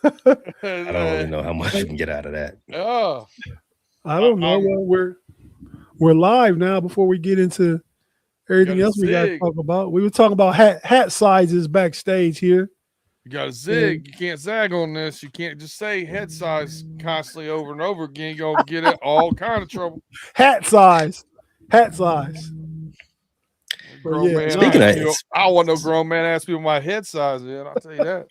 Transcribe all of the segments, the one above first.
I don't really know how much you can get out of that. Oh, I don't know. Well, we're live now. Before we get into got everything a else we got to zig. talk about, we were talking about hat sizes backstage here. You got to zig. You can't zag on this. You can't just say head size constantly over and over again. You're gonna get it all kind of trouble. Hat size. Grown yeah, man, Speaking of I don't want no grown man ask me what my head size is. I'll tell you that.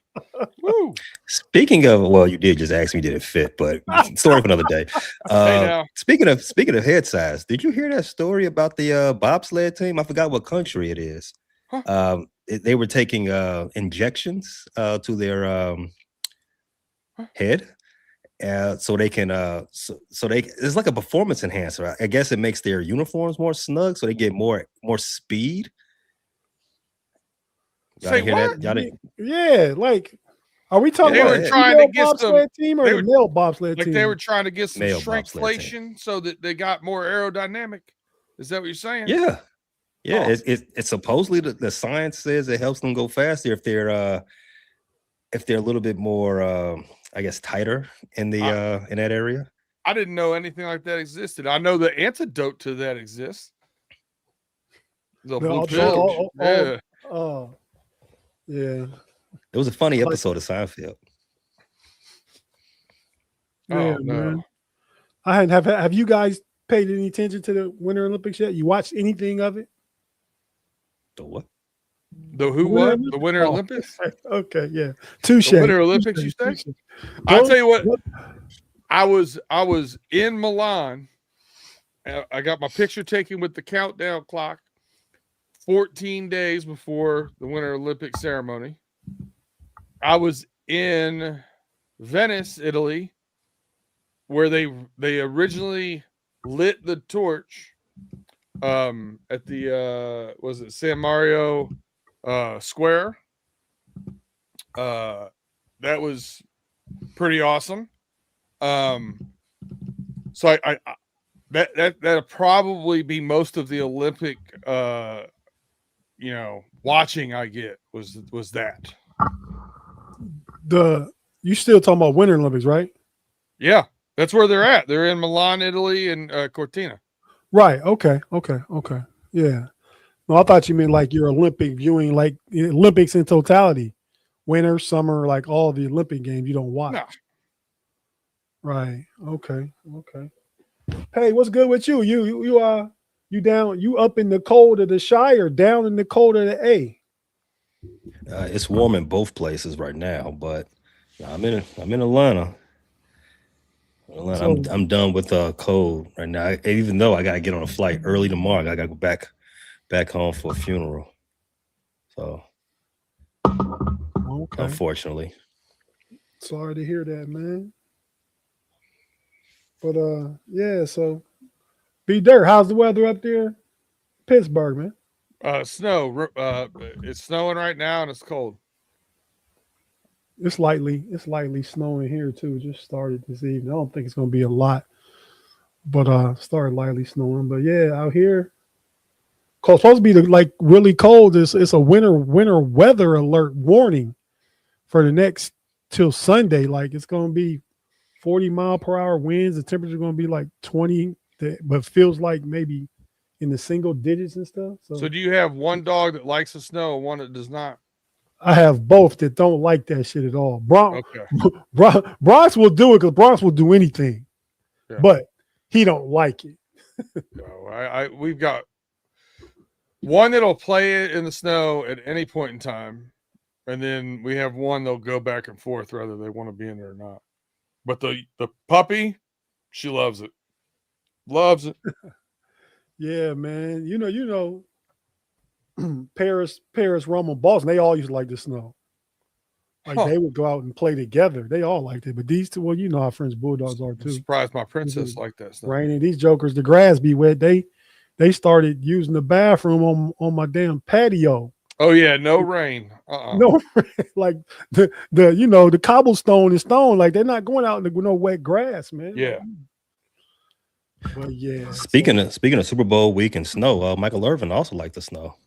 Woo. speaking of, well, you did just ask me did it fit, but story for another day. Hey now, Speaking of head size, did you hear that story about the bobsled team? I forgot what country it is. Huh? They were taking injections to their head. So they can so they it's like a performance enhancer. I guess it makes their uniforms more snug, so they get more speed. Y'all say didn't hear what? that? Y'all didn't. Yeah, like, are we talking They about were the trying to female get some. bobsled team or They the were male bobsled like team? they were trying to get some Male bobsled team. shrinkflation so that they got more aerodynamic. Is that what you're saying? Yeah, yeah. Oh. It's supposedly the science says it helps them go faster if they're a little bit more I guess tighter in the in that area. I didn't know anything like that existed. I know the antidote to that exists. The blue pill. Yeah. Oh, yeah. It was a funny Like, episode of Seinfeld. yeah, Oh man. no. I hadn't have you guys paid any attention to the Winter Olympics yet? You watched anything of it? The what? The who Winter what? Olympics? The Winter Olympics? Okay, yeah. Touche. The Winter Olympics, you say? I'll tell you what. I was in Milan. I got my picture taken with the countdown clock 14 days before the Winter Olympic ceremony. I was in Venice, Italy, where they originally lit the torch at the was it San Mario Square. That was pretty awesome. So I that'll probably be most of the Olympic watching I get was that. You still talking about Winter Olympics, right? Yeah, that's where they're at. They're in Milan, Italy, and Cortina. Right. Okay. Yeah. No, I thought you meant like your Olympic viewing, like Olympics in totality, winter, summer, like all the Olympic games you don't watch. No. Right. Okay. Hey, what's good with you? You down? You up in the cold of the Shire, down in the cold of the A? It's warm in both places right now, but I'm in Atlanta. I'm done with cold right now. Even though I gotta get on a flight early tomorrow, I gotta go back home for a funeral. So, okay. Unfortunately, sorry to hear that, man. But yeah. So, B Dirt, how's the weather up there, Pittsburgh, man? Snow. It's snowing right now and it's cold. It's lightly snowing here too. Just started this evening. I don't think it's gonna be a lot, but started lightly snowing. But yeah, out here, it's supposed to be like really cold. It's a winter weather alert warning for the next till Sunday. Like it's gonna be 40-mile-per-hour winds. The temperature gonna be like 20, but feels like maybe in the single digits and stuff. So do you have one dog that likes the snow and one that does not? I have both that don't like that shit at all. Bronx will do it because Bronx will do anything, but he don't like it. No, we've got one that'll play it in the snow at any point in time, and then we have one that'll go back and forth whether they want to be in there or not. But the puppy, she loves it. Loves it. Yeah, man. You know. Paris, Rome, and Boston, they all used to like the snow. Like they would go out and play together. They all liked it. But these two, well, you know how French Bulldogs are too. I'm surprised my princess like that stuff. Raining. These jokers, the grass be wet. They started using the bathroom on my damn patio. Oh yeah, no rain. No rain. Like the cobblestone is stone. Like they're not going out with no wet grass, man. Yeah. But yeah. Speaking of Super Bowl week and snow, Michael Irvin also liked the snow.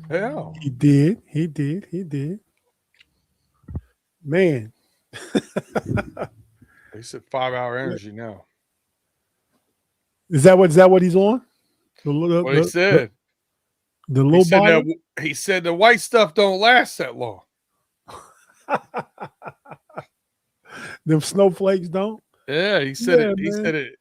Yeah. He did. Man, He said 5-hour energy now. Is that what he's on? What he said. The little bottle? He said the white stuff don't last that long. Them snowflakes don't? Yeah, he said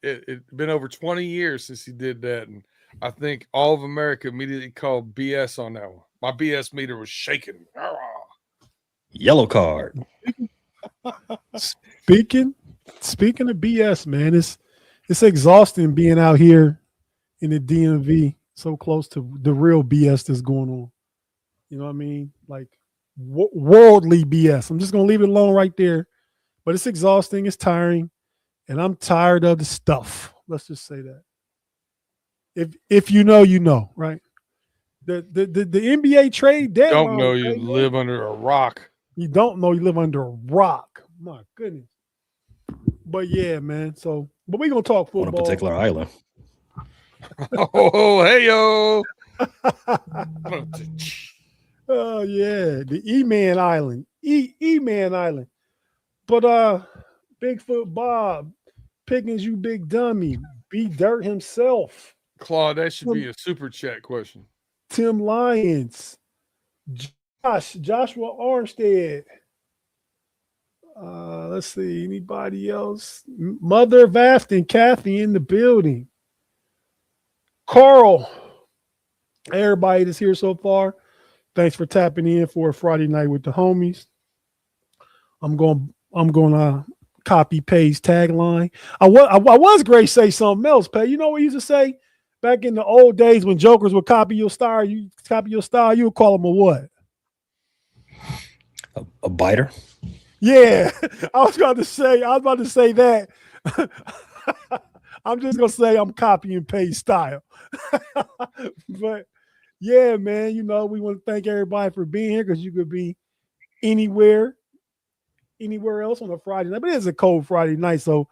it been over 20 years since he did that. And I think all of America immediately called BS on that one. My BS meter was shaking. Yellow card. Speaking of BS, man, it's exhausting being out here in the DMV so close to the real BS that's going on. You know what I mean? Like worldly BS. I'm just going to leave it alone right there. But it's exhausting. It's tiring. And I'm tired of the stuff. Let's just say that. If you know, right? The NBA trade deadline. Don't know you live under a rock. You don't know you live under a rock. My goodness. But yeah, man. So, but we're gonna talk football on a particular island. Oh, hey yo. Oh yeah, the E-Man Island. E-Man Island. But Bigfoot Bob, Pickens, you big dummy. B Dirt himself. Claude, that should be a super chat question. Tim Lyons. Joshua Armstead. Let's see, anybody else? Mother Vafton, Kathy in the building. Carl. Everybody that's here so far. Thanks for tapping in for a Friday night with the homies. I'm going to copy Pay's tagline. I was great to say something else, Pay. You know what he used to say? Back in the old days when jokers would copy your style, you would call them a what? A biter? Yeah. I was about to say that. I'm just going to say I'm copying Pay's style. But yeah, man, you know, we want to thank everybody for being here because you could be anywhere else on a Friday night. But it is a cold Friday night, so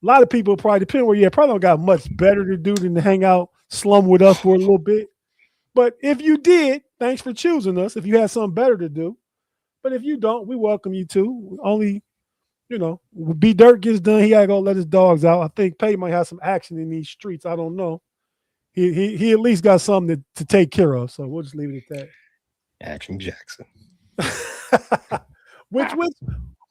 a lot of people probably, depending where you're, probably don't got much better to do than to hang out, slum with us for a little bit. But if you did, thanks for choosing us. If you had something better to do, but if you don't, we welcome you to. Only, you know, B Dirt gets done, he gotta go let his dogs out. I think Pay might have some action in these streets. I don't know. He at least got something to take care of. So we'll just leave it at that. Action Jackson.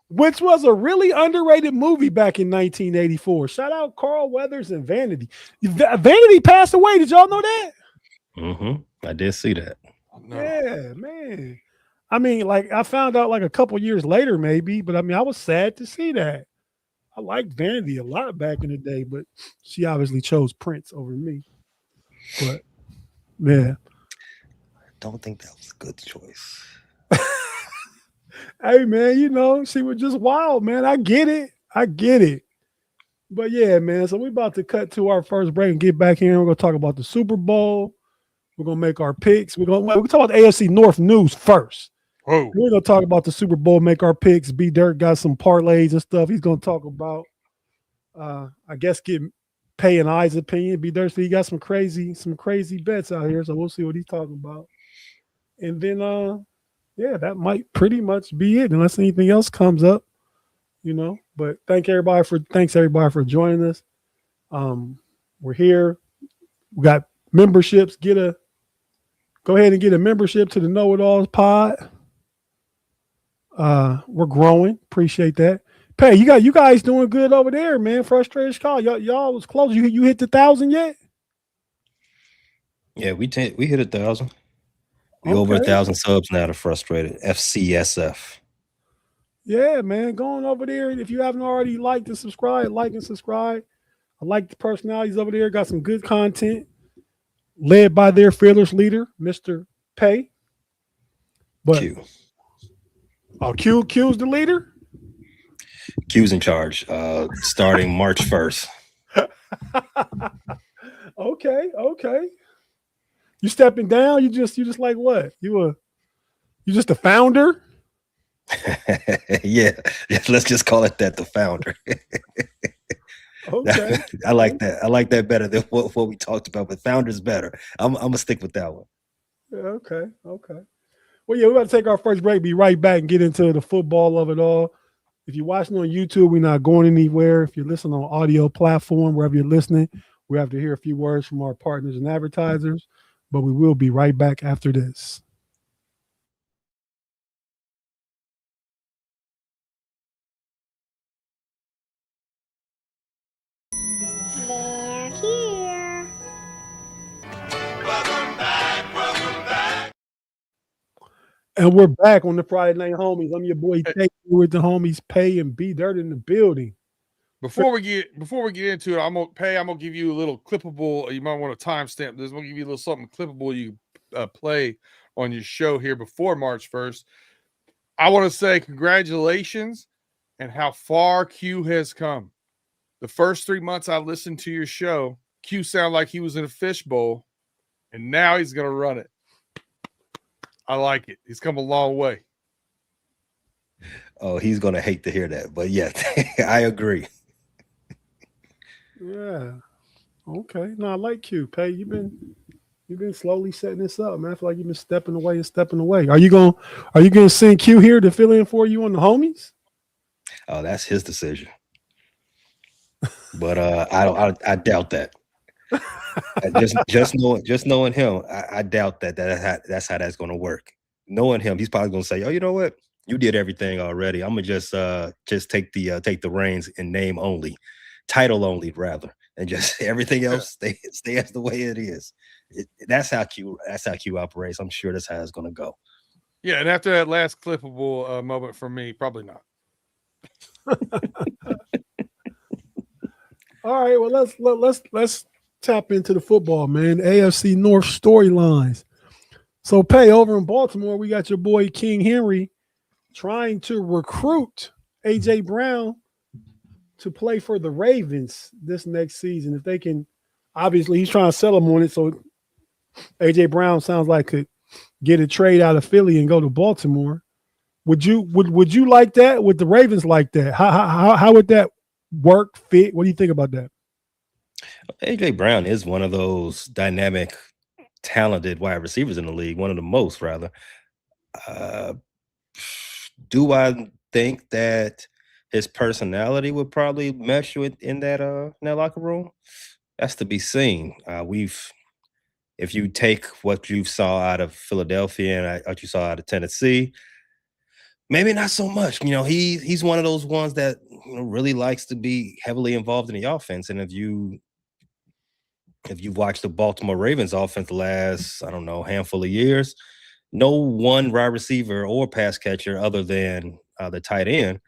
Which was a really underrated movie back in 1984. Shout out Carl Weathers and Vanity. Vanity passed away. Did y'all know that? I did see that. No. Yeah, man. I mean, like I found out like a couple years later, maybe, but I mean, I was sad to see that. I liked Vanity a lot back in the day, but she obviously chose Prince over me. But yeah. I don't think that was a good choice. Hey man, you know, she was just wild, man. I get it. But yeah, man. So we're about to cut to our first break and get back here. We're gonna talk about the Super Bowl. We're gonna make our picks. We're gonna talk about the AFC North news first. Whoa. We're gonna talk about the Super Bowl, make our picks. B Dirt got some parlays and stuff. He's gonna talk about I guess get Pay and I's opinion. B Dirt, he got some crazy bets out here. So we'll see what he's talking about. And then yeah, that might pretty much be it, unless anything else comes up, you know. But thanks everybody for joining us. We're here. We got memberships. Go ahead and get a membership to the Know It Alls pod. We're growing. Appreciate that. Pay, you guys doing good over there, man. Frustrated call. Y'all was close. You hit the 1,000 yet? Yeah, we hit 1,000. We over 1,000 subs now to Frustrated FCSF. Yeah, man. Going over there. If you haven't already liked and subscribed, like and subscribe. I like the personalities over there. Got some good content. Led by their fearless leader, Mr. Pay. But Q. Oh, Q's the leader? Q's in charge. Starting March 1st. Okay. You stepping down? You just like what? You just the founder? yeah, let's just call it that, the founder. Okay. I like that. I like that better than what we talked about, but founder's better. I'm gonna stick with that one. Yeah, okay. Well, yeah, we're about to take our first break, be right back and get into the football of it all. If you're watching on YouTube, we're not going anywhere. If you're listening on audio platform, wherever you're listening, we have to hear a few words from our partners and advertisers, but we will be right back after this. They're here. Welcome back. And we're back on the Friday Night Homies. I'm your boy Tate with the homies Pay and B Dirt in the building. Before we get into it, I'm gonna give you a little clippable. You might want to timestamp this. I'm gonna give you a little something clippable you play on your show here before March 1st. I want to say congratulations and how far Q has come. The first 3 months I listened to your show, Q sounded like he was in a fishbowl, and now he's gonna run it. I like it. He's come a long way. Oh, he's gonna hate to hear that, but yeah, I agree. Yeah. Okay. No, I like Q. Pay, you've been slowly setting this up, man. I feel like you've been stepping away. Are you gonna send Q here to fill in for you on the homies? Oh, that's his decision. But I doubt that. just knowing him, I doubt that's how that's gonna work. Knowing him, he's probably gonna say, "Oh, you know what? You did everything already. I'm gonna just take the reins in name only, title only rather, and just everything else stay as the way it is." That's how Q operates. I'm sure that's how it's gonna go. Yeah, and after that last clippable moment from me, probably not. All right, well let's tap into the football, man. AFC North storylines. So Pay, over in Baltimore, we got your boy King Henry trying to recruit AJ Brown to play for the Ravens this next season. If they can, obviously he's trying to sell him on it. So AJ Brown sounds like could get a trade out of Philly and go to Baltimore. Would you like that? Would the Ravens like that? How would that work, fit? What do you think about that? AJ Brown is one of those dynamic, talented wide receivers in the league, one of the most rather. Do I think that his personality would probably mesh in that locker room? That's to be seen. If you take what you saw out of Philadelphia and what you saw out of Tennessee, maybe not so much. You know, he's one of those ones that really likes to be heavily involved in the offense. And if you've watched the Baltimore Ravens offense the last, I don't know, handful of years, no one wide receiver or pass catcher other than the tight end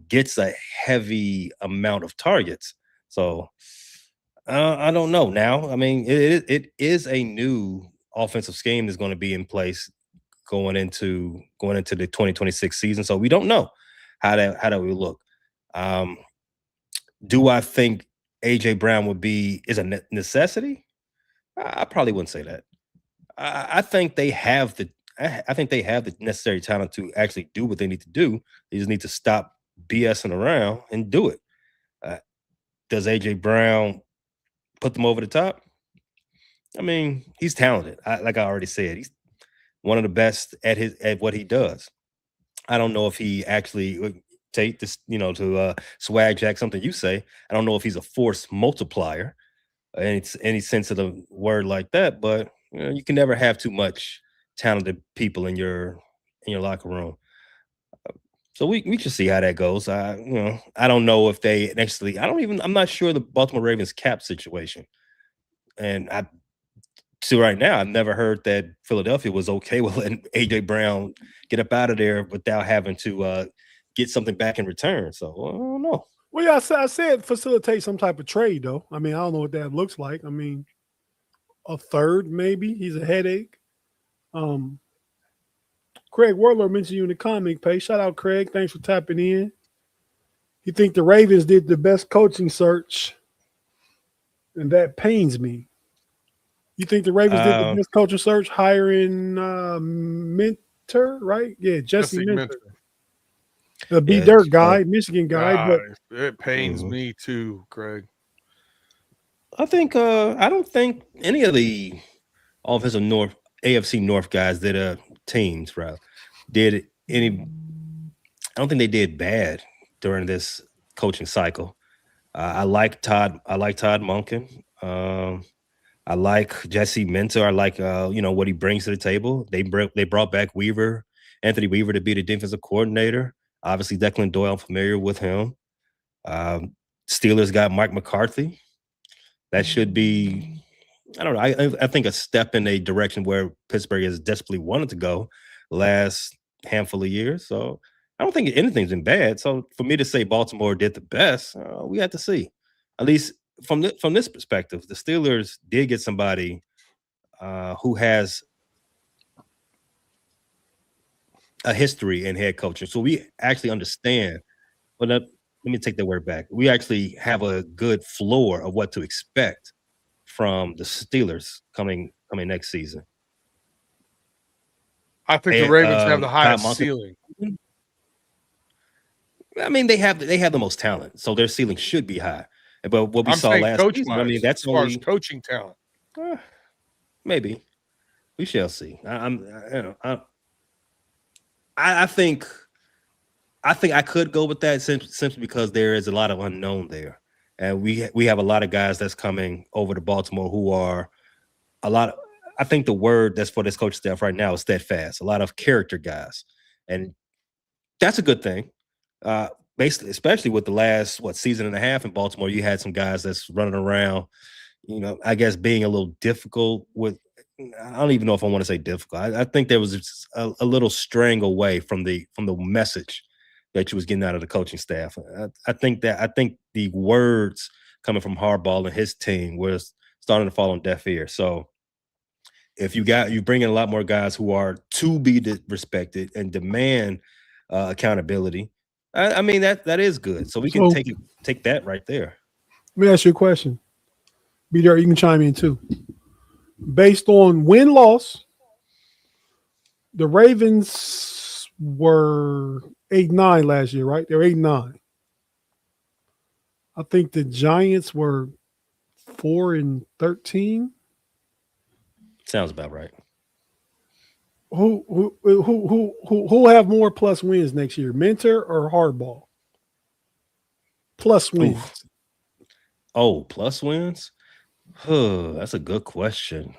gets a heavy amount of targets. So I don't know now. I mean, it is a new offensive scheme that's going to be in place going into the 2026 season. So we don't know how that will look. Do I think AJ Brown is a necessity? I probably wouldn't say that. I think they have the necessary talent to actually do what they need to do. They just need to stop BSing around and do it. Does AJ Brown put them over the top? I mean, he's talented. Like I already said, he's one of the best at what he does. I don't know if he actually would take this, to swag jack something you say. I don't know if he's a force multiplier, any sense of the word like that. But you can never have too much talented people in your locker room. So we should see how that goes. I don't know if they actually. I'm not sure the Baltimore Ravens cap situation, and right now, I've never heard that Philadelphia was okay with letting AJ Brown get up out of there without having to get something back in return. So I don't know. Well, yeah, I said facilitate some type of trade, though. I mean, I don't know what that looks like. I mean, a third maybe. He's a headache. Craig Werler mentioned you in the comic page. Shout out, Craig. Thanks for tapping in. You think the Ravens did the best coaching search, and that pains me. You think the Ravens did the best coaching search, hiring Minter, right? Yeah, Jesse Minter. The B-Dirt guy, Michigan guy. But it pains me too, Craig. I think I don't think any of the offensive AFC North guys teams did any. I don't think they did bad during this coaching cycle. I like Todd. I like Todd Monken. I like Jesse Minter. I like what he brings to the table. They brought back Anthony Weaver, to be the defensive coordinator. Obviously, Declan Doyle, I'm familiar with him. Steelers got Mike McCarthy. That should be, I don't know. I think a step in a direction where Pittsburgh has desperately wanted to go last handful of years. So I don't think anything's been bad. So for me to say Baltimore did the best, we had to see. At least from this perspective, the Steelers did get somebody who has a history in head coaching. So we actually understand. But let me take that word back. We actually have a good floor of what to expect from the Steelers coming next season. I think the Ravens have the highest ceiling. I mean, they have the most talent, so their ceiling should be high. But what we saw last season, I mean, that's as far as coaching talent. Maybe we shall see. I think I could go with that simply because there is a lot of unknown there, and we have a lot of guys that's coming over to Baltimore who are a lot of. I think the word that's for this coach staff right now is steadfast. A lot of character guys, and that's a good thing. Basically, especially with the last season and a half in Baltimore, you had some guys that's running around. I guess being a little difficult with. I don't even know if I want to say difficult. I think there was just a little straying away from the message that you was getting out of the coaching staff. I think the words coming from Harbaugh and his team was starting to fall on deaf ears. So if you bring in a lot more guys who are to be respected and demand accountability, I mean that is good. So we can take that right there. Let me ask you a question. Be there, you can chime in too. Based on win-loss, the Ravens were 8-9 last year, right? They were 8-9. I think the Giants were 4-13. Sounds about right. Who have more plus wins next year, Mentor or Harbaugh? Plus wins. Oof. Oh, plus wins? That's a good question.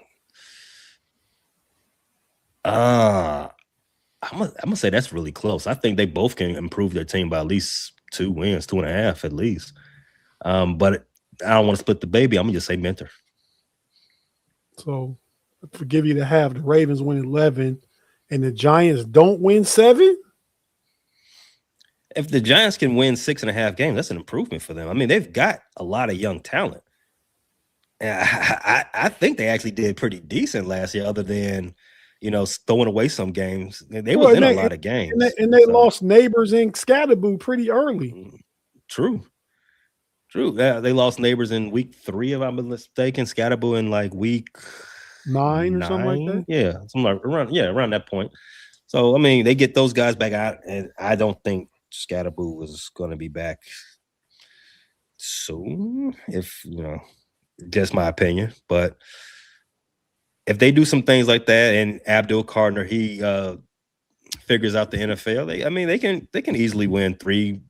I'm gonna say that's really close. I think they both can improve their team by at least 2 wins, 2.5 at least. But I don't want to split the baby. I'm gonna just say Mentor. So I forgive you to have the Ravens win 11 and the Giants don't win 7. If the Giants can win 6.5 games, that's an improvement for them. I mean, they've got a lot of young talent. I think they actually did pretty decent last year, other than throwing away some games. They was in a lot of games, and they lost Neighbors and Scatterboo pretty early. True. Yeah, they lost Neighbors in week 3, if I'm mistaken. Scatterboo in like week 9 or something like that. Yeah, around that point. So I mean, they get those guys back out, and I don't think Scatterboo was going to be back soon. If just my opinion, but if they do some things like that, and Abdul Gardner he figures out the NFL, they can easily win 3-4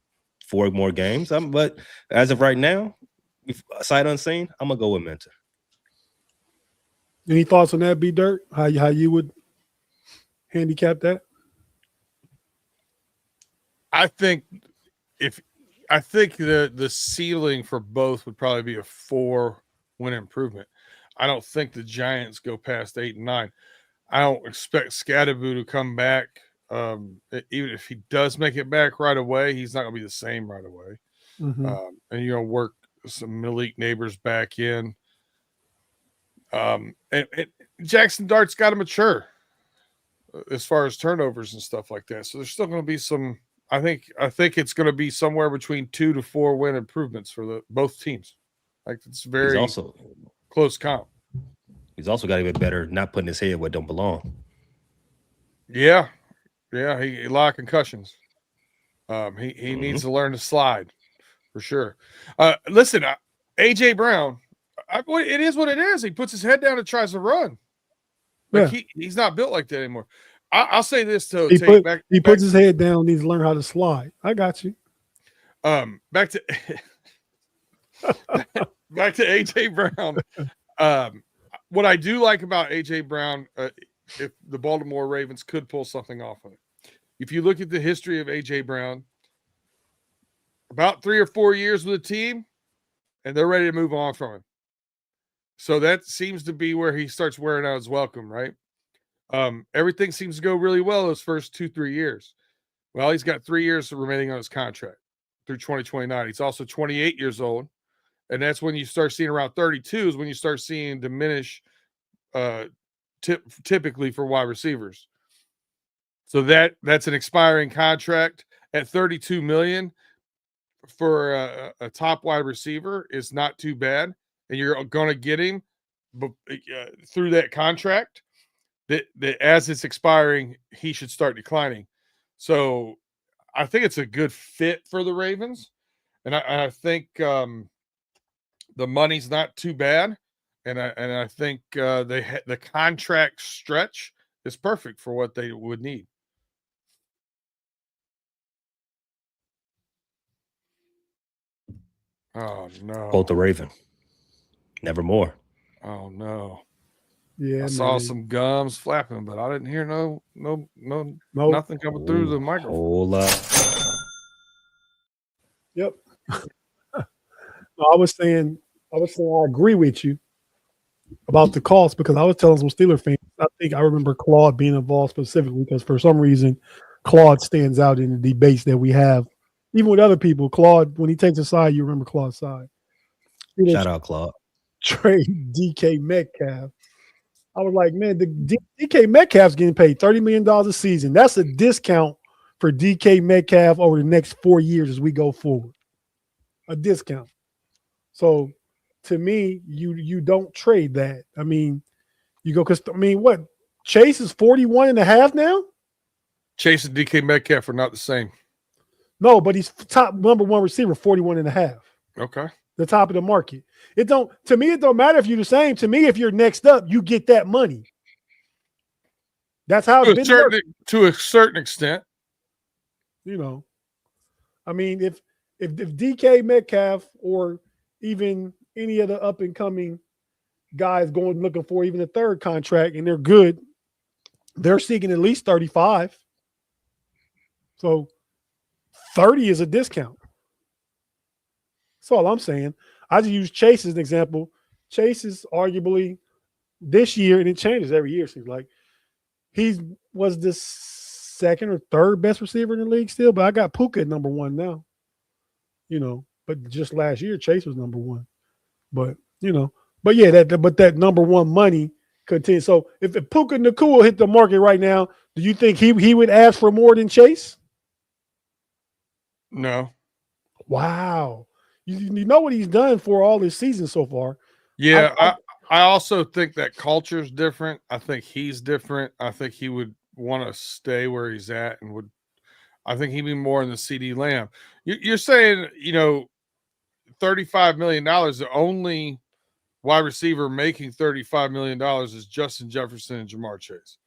more games. But as of right now, sight unseen, I'm gonna go with Mentor. Any thoughts on that, B Dirt? How you would handicap that? I think the ceiling for both would probably be a 4-win improvement. I don't think the Giants go past 8-9. I don't expect Scatterboo to come back. Even if he does make it back right away, he's not going to be the same right away. Mm-hmm. And work some Malik Neighbors back in. And Jackson Dart's got to mature as far as turnovers and stuff like that. So there's still going to be some. I think it's going to be somewhere between 2 to 4 win improvements for both teams. Like it's very also close comp. He's also got to get better not putting his head where it don't belong. Yeah, he a lot of concussions. He needs to learn to slide for sure. Listen, AJ Brown, it is what it is. He puts his head down and tries to run. Like he's not built like that anymore. I'll say this too. He puts his head down. Needs to learn how to slide. I got you. Back to AJ Brown. What I do like about AJ Brown, if the Baltimore Ravens could pull something off of it, if you look at the history of AJ Brown, about 3 or 4 years with the team, and they're ready to move on from him. So that seems to be where he starts wearing out his welcome, right? Everything seems to go really well those first 2-3 years. Well, he's got 3 years remaining on his contract through 2029. He's also 28 years old. And that's when you start seeing around 32 is when you start seeing diminish typically for wide receivers. So that's an expiring contract at $32 million for a top wide receiver is not too bad. And you're going to get him through that contract that as it's expiring, he should start declining. So I think it's a good fit for the Ravens. And I think the money's not too bad. And I think the contract stretch is perfect for what they would need. Oh no! Quote the Raven. Nevermore. Oh no! Yeah, I saw some gums flapping, but I didn't hear no nothing coming through the microphone. Hold up. Yep. I was saying I agree with you about the cost because I was telling some Steeler fans. I think I remember Claude being involved specifically because for some reason Claude stands out in the debates that we have. Even with other people, Claude, when he takes a side, you remember Claude's side. Shout out, Claude. Trade DK Metcalf. I was like, man, the DK Metcalf's getting paid $30 million a season. That's a discount for DK Metcalf over the next 4 years as we go forward. A discount. So to me, you don't trade that. I mean, you go because what? Chase is 41.5 now? Chase and DK Metcalf are not the same. No, but he's top number one receiver, 41.5. Okay. The top of the market. It don't matter if you're the same. To me, if you're next up, you get that money. That's how it's been to a certain extent. You know. I mean, if DK Metcalf or even any of the up and coming guys going looking for even a third contract and they're good, they're seeking at least 35. So 30 is a discount. That's all I'm saying. I just use Chase as an example. Chase is arguably this year, and it changes every year, seems like. He was the second or third best receiver in the league still, but I got Puka at number one now. You know, but just last year, Chase was number one. But, you know, but yeah, that number one money continues. So if Puka Nacua hit the market right now, do you think he would ask for more than Chase? No. Wow. You know what he's done for all this season so far. Yeah, I also think that culture's different. I think he's different. I think he would want to stay where he's at and I think he'd be more in the CD Lamb. You're saying, you know, $35 million, the only wide receiver making $35 million is Justin Jefferson and Jamar Chase.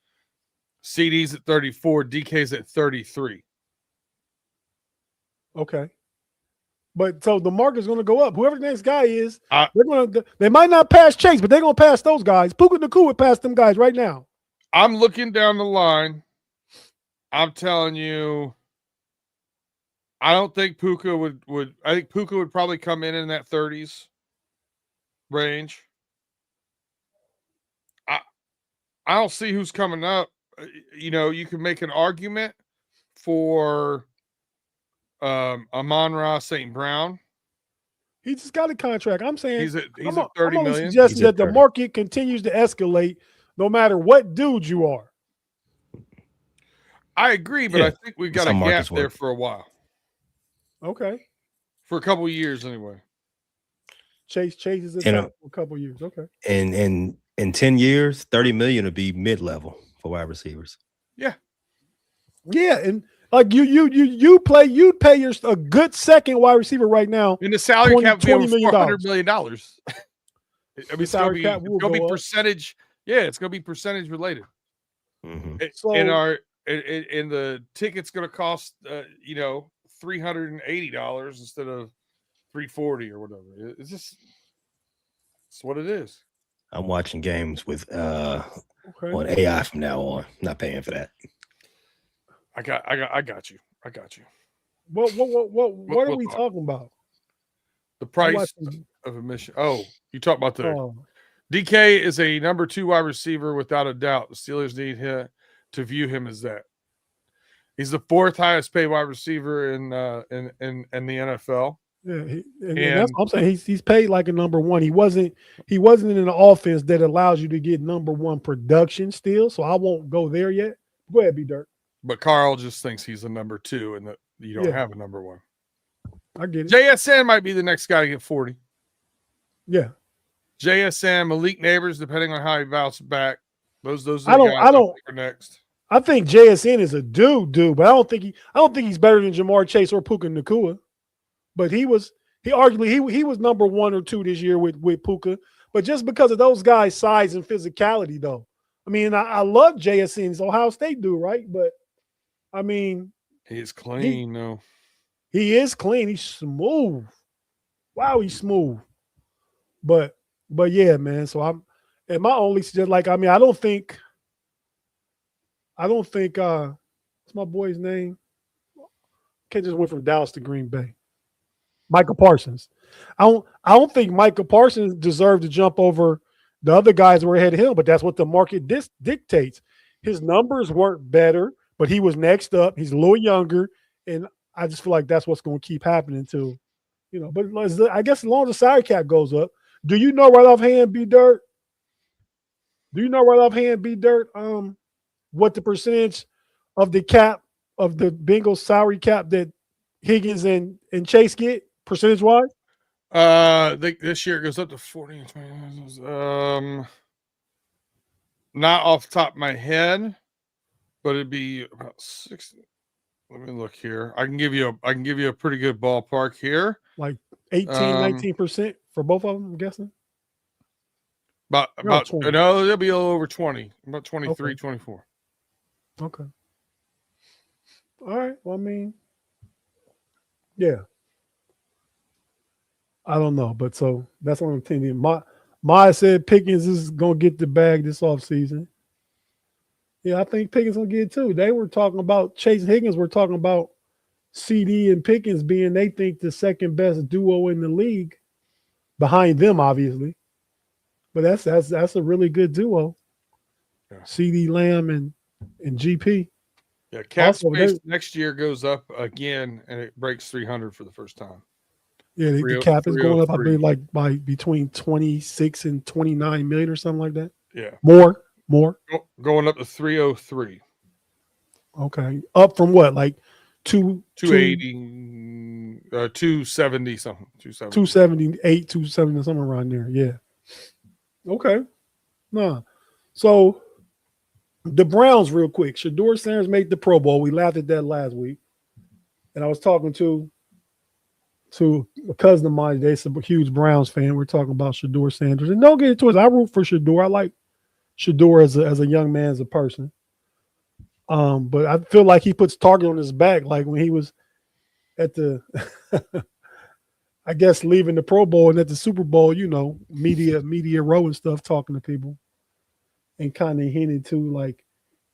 CD's at 34, DK's at 33. Okay. But so the market's going to go up. Whoever the next guy is, they might not pass Chase, but they're going to pass those guys. Puka Nacua would pass them guys right now. I'm looking down the line. I'm telling you, I don't think Puka would. I think Puka would probably come in that 30s range. I don't see who's coming up. You know, you can make an argument for Amon-Ra St. Brown. He just got a contract. I'm saying he's at 30 I'm million. Suggesting that the market continues to escalate no matter what dude you are. I agree, but I think we've got a gap there for a while. Okay. For a couple of years anyway. Chase is at top for a couple of years. Okay. And in 10 years, 30 million would be mid-level for wide receivers. Yeah. Yeah, and like you'd pay a good second wide receiver right now. In the salary cap, $20 million. $400 million. I mean, it's going to be percentage. Yeah, it's going to be percentage related. Mm-hmm. And the ticket's going to cost, $380 instead of $340 or whatever. It's just it's what it is. I'm watching games with Okay. on AI from now on. Not paying for that. I got you. I got you. What are we talk. talking about? The price watching- of admission. Oh, you talk about the Oh, DK is a number 2 wide receiver without a doubt. The Steelers need him to view him as that. He's the 4th highest paid wide receiver in the NFL. yeah, and that's what I'm saying. He's paid like a number 1. He wasn't in an offense that allows you to get number 1 production still. So I won't go there yet. Go ahead, B Dirt. But Carl just thinks he's a number 2 and that you don't Yeah. have a number 1. I get it. JSN might be the next guy to get 40. Yeah. JSN, Malik Neighbors, depending on how he bounces back. Those are the I guys don't for next. I think JSN is a dude, but I don't think he's better than Jamar Chase or Puka Nacua. But he arguably he was number 1 or 2 this year with Puka. But just because of those guys' size and physicality, though. I mean, I love JSN's Ohio State dude, right? But I mean, He's clean, though. he is clean. He's smooth. Wow, he's smooth. But yeah, man. So my only suggest, like, I mean, I don't think what's my boy's name? Kid just went from Dallas to Green Bay. Micah Parsons. I don't think Micah Parsons deserved to jump over the other guys who were ahead of him, but that's what the market dictates. His numbers weren't better, but he was next up. He's a little younger, and I just feel like that's what's going to keep happening too. But I guess as long as the salary cap goes up. Do you know right offhand, B Dirt? What the percentage of the cap of the Bengals salary cap that Higgins and Chase get percentage wise? This year it goes up to 40. Not off the top of my head, but it'd be about 60. Let me look here. I can give you a pretty good ballpark here. Like 18, 19% for both of them, I'm guessing. About 20. no, it'll be a little over 20. About 23, Okay. 24. Okay. All right. Well, I mean, yeah. I don't know, but so that's what I'm thinking. My said Pickens is gonna get the bag this offseason. Yeah, I think Pickens will get it too. They were talking about Chase and Higgins were talking about CD and Pickens being, they think, the second best duo in the league, behind them, obviously. But that's a really good duo. Yeah. CD Lamb and GP. Yeah, cap Also, space next year goes up again, and it breaks 300 for the first time. Yeah, the cap is going up, I believe, like by between 26 and 29 million or something like that. Yeah, more going up to 303. Okay, up from what, like 280, 270 something, 278, 270, somewhere around there. Yeah. Okay. Nah. So the Browns, real quick. Shedeur Sanders made the Pro Bowl. We laughed at that last week, and I was talking to a cousin of mine. They're a huge Browns fan. We're talking about Shedeur Sanders, and don't get it twisted. I root for Shedeur. I like Shedeur as a young man, as a person. But I feel like he puts target on his back, like when he was at the, I guess, leaving the Pro Bowl and at the Super Bowl, media row and stuff, talking to people, and kind of hinted to like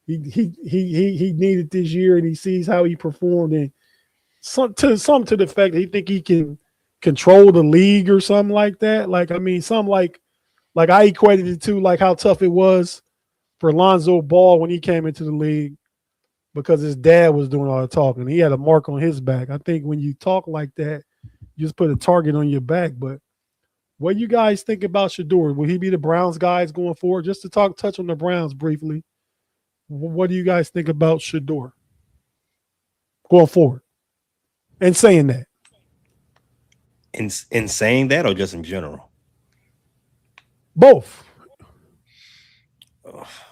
he needed this year, and he sees how he performed, and some to the fact that he think he can control the league or something like that. Like, I mean, something like I equated it to like how tough it was for Lonzo Ball when he came into the league, because his dad was doing all the talking. He had a mark on his back. I think when you talk like that, you just put a target on your back. But what do you guys think about Shedeur? Will he be the Browns guys going forward? Just to touch on the Browns briefly, what do you guys think about Shedeur going forward? And saying that. In saying that, or just in general? Both.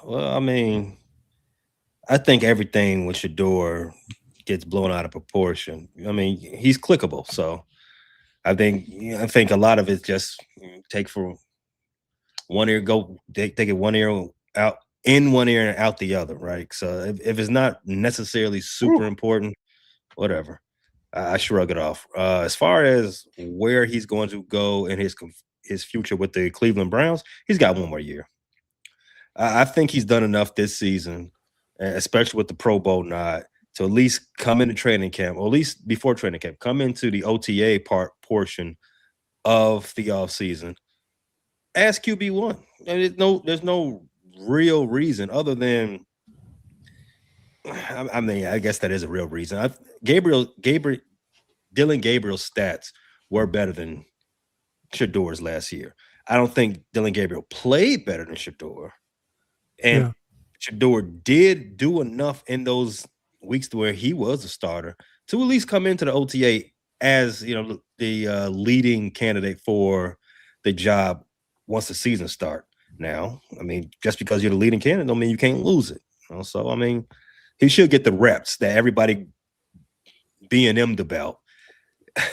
Well, I mean, I think everything with Shedeur gets blown out of proportion. I mean, he's clickable, so I think a lot of it just take from one ear, take it one ear out, in one ear and out the other, right? So if it's not necessarily super important, whatever. I shrug it off. As far as where he's going to go in his future with the Cleveland Browns, he's got one more year. I think he's done enough this season, especially with the Pro Bowl nod, to at least come into training camp, or at least before training camp, come into the OTA portion of the offseason as QB1. And there's no real reason other than, I mean, I guess that is a real reason. Dylan Gabriel's stats were better than Shadour's last year. I don't think Dylan Gabriel played better than Shadour. And Shadour did do enough in those weeks to where he was a starter to at least come into the OTA as, the leading candidate for the job once the season start. Now, I mean, just because you're the leading candidate don't mean you can't lose it. So, I mean, he should get the reps that everybody B&M'd about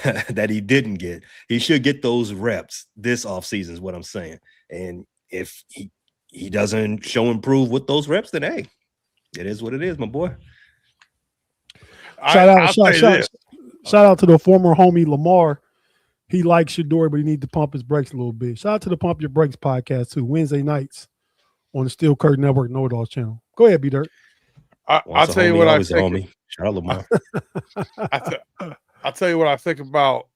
that he didn't get. He should get those reps this offseason is what I'm saying. And if he doesn't show improve with those reps, then hey, it is what it is, my boy. Shout out to the former homie Lamar. He likes Shadour, but he needs to pump his brakes a little bit. Shout out to the Pump Your Brakes podcast too, Wednesday nights on the Steel Curtain Network Know It All channel. Go ahead, B Dirt. I'll tell you what I think. Homie. Shout out Lamar. I'll tell you what I think about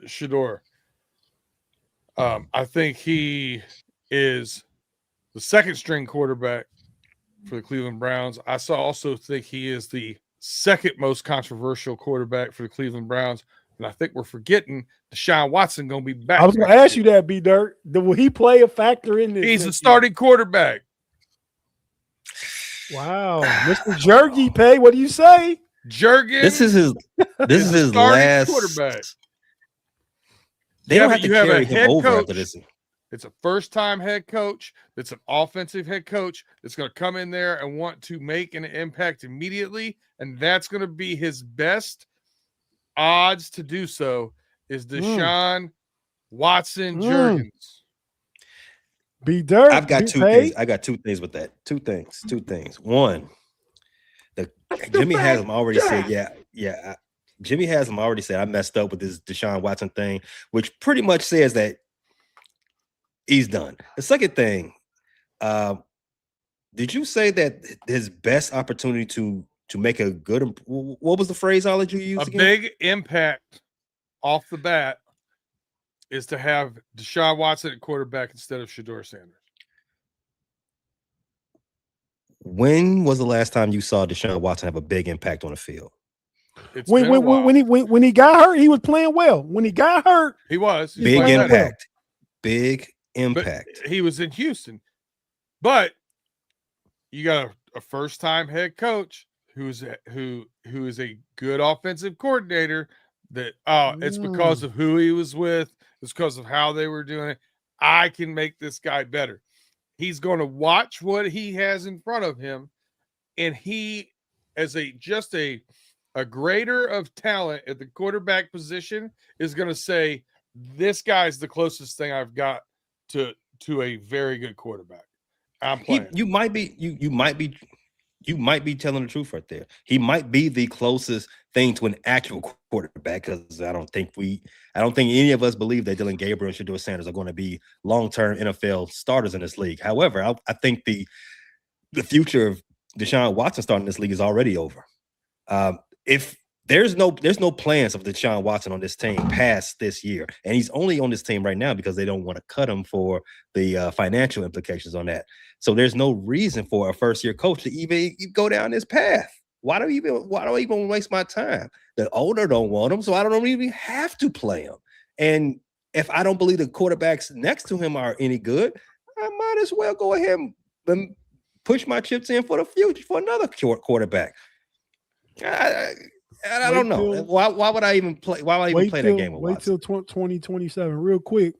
Shadour. I think he is the second string quarterback for the Cleveland Browns. I also think he is the second most controversial quarterback for the Cleveland Browns. And I think we're forgetting Deshaun Watson going to be back. I was going to ask you that, B Dirt. Will he play a factor in this? He's a starting quarterback. Wow. Mr. Jergy Pay, what do you say? Jurgen. This is his last quarterback. They don't have to carry him over coach. After this. It's a first-time head coach. It's an offensive head coach that's going to come in there and want to make an impact immediately, and that's going to be his best odds to do so is Deshaun Watson Jurgens. B Dirt. I've got two things. I got two things with that. Two things. One, Jimmy Haslam already said, Jimmy Haslam already said I messed up with this Deshaun Watson thing, which pretty much says that he's done. The second thing, did you say that his best opportunity to make a good, what was the phrase all that you used again? Big impact off the bat is to have Deshaun Watson at quarterback instead of Shadour Sanders. When was the last time you saw Deshaun Watson have a big impact on the field? When he got hurt, he was playing well. When he got hurt, he was big impact. Big impact. But he was in Houston, but you got a first-time head coach who is a good offensive coordinator. That it's because of who he was with. It's because of how they were doing it. I can make this guy better. He's going to watch what he has in front of him, and he, as a grader of talent at the quarterback position, is going to say, "This guy's the closest thing I've got to a very good quarterback." I'm playing. You might be telling the truth right there. He might be the closest thing to an actual quarterback, because I don't think any of us believe that Dylan Gabriel and Shadour Sanders are going to be long-term NFL starters in this league. However, I think the future of Deshaun Watson starting this league is already over. If there's no plans of Deshaun Watson on this team past this year, and he's only on this team right now because they don't want to cut him for the financial implications on that. So there's no reason for a first-year coach to even go down this path. Why do I even waste my time? The owner don't want him, so I don't even have to play him. And if I don't believe the quarterbacks next to him are any good, I might as well go ahead and push my chips in for the future for another quarterback. I don't know. Why would I even play? Why would I even play that game? Wait till 2027. Real quick.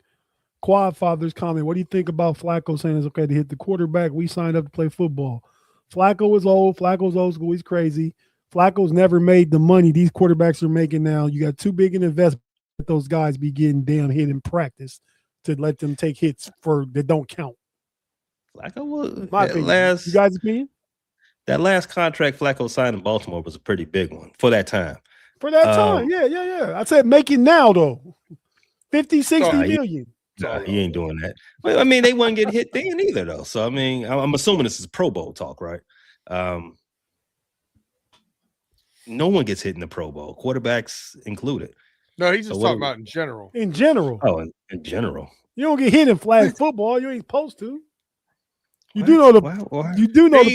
Quad Father's comment. What do you think about Flacco saying it's okay to hit the quarterback? We signed up to play football. Flacco is old. Flacco's old school. He's crazy. Flacco's never made the money these quarterbacks are making now. You got too big an investment. Those guys be getting damn hit in practice to let them take hits that don't count. Flacco was my opinion. You guys' opinion? that last contract Flacco signed in Baltimore was a pretty big one for that time. For that time, yeah. I said make it now though. 50, 60 million. Nah, he ain't doing that. Well, I mean, they wouldn't get hit then either, though. So I mean, I'm assuming this is Pro Bowl talk, right? No one gets hit in the Pro Bowl, quarterbacks included. No, he's just talking about in general. In general. Oh, in general. You don't get hit in flag football. You ain't supposed to. You do know the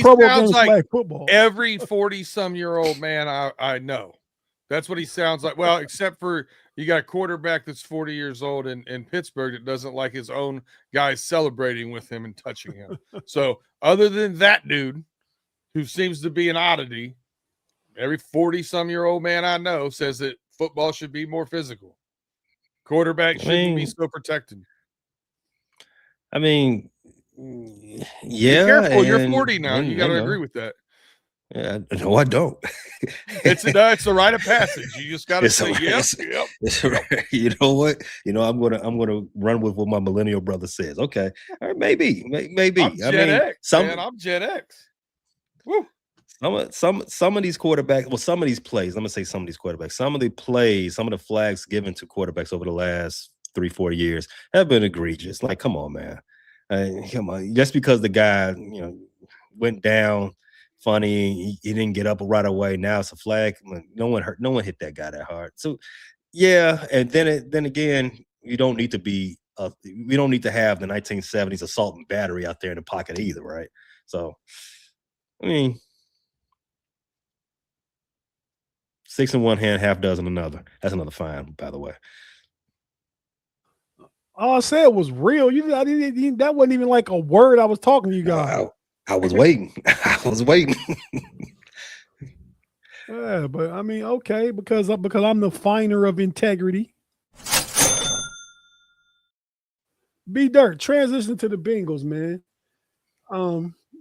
Pro Bowl game is flag football. Every 40-some-year-old man I know. That's what he sounds like. Well, except for you got a quarterback that's 40 years old in Pittsburgh that doesn't like his own guys celebrating with him and touching him. So other than that dude, who seems to be an oddity, every 40-some-year-old man I know says that football should be more physical. Quarterback shouldn't be so protected. I mean, yeah. Be careful. You're 40 now. You got to agree with that. Yeah, no, I don't. It's a rite of passage. You just got to say, yep. You know what? I'm gonna run with what my millennial brother says. Okay, or maybe. I'm Gen X. I'm Gen X. Woo. Some of these quarterbacks, well, some of these plays. I'm gonna say some of these quarterbacks. Some of the plays, some of the flags given to quarterbacks over the last 3-4 years have been egregious. Like, come on, man. Come on. Just because the guy, went down. Funny, he didn't get up right away. Now it's a flag. No one hit that guy that hard. So, yeah, and then again, you don't need to be. We don't need to have the 1970s assault and battery out there in the pocket either, right? So, I mean, 6 in one hand, half dozen another. That's another fine, by the way. All I said was real. That wasn't even like a word I was talking to you guys. I was waiting. Yeah, but I mean, okay, because I'm the finer of integrity. B Dirt, transition to the Bengals, man.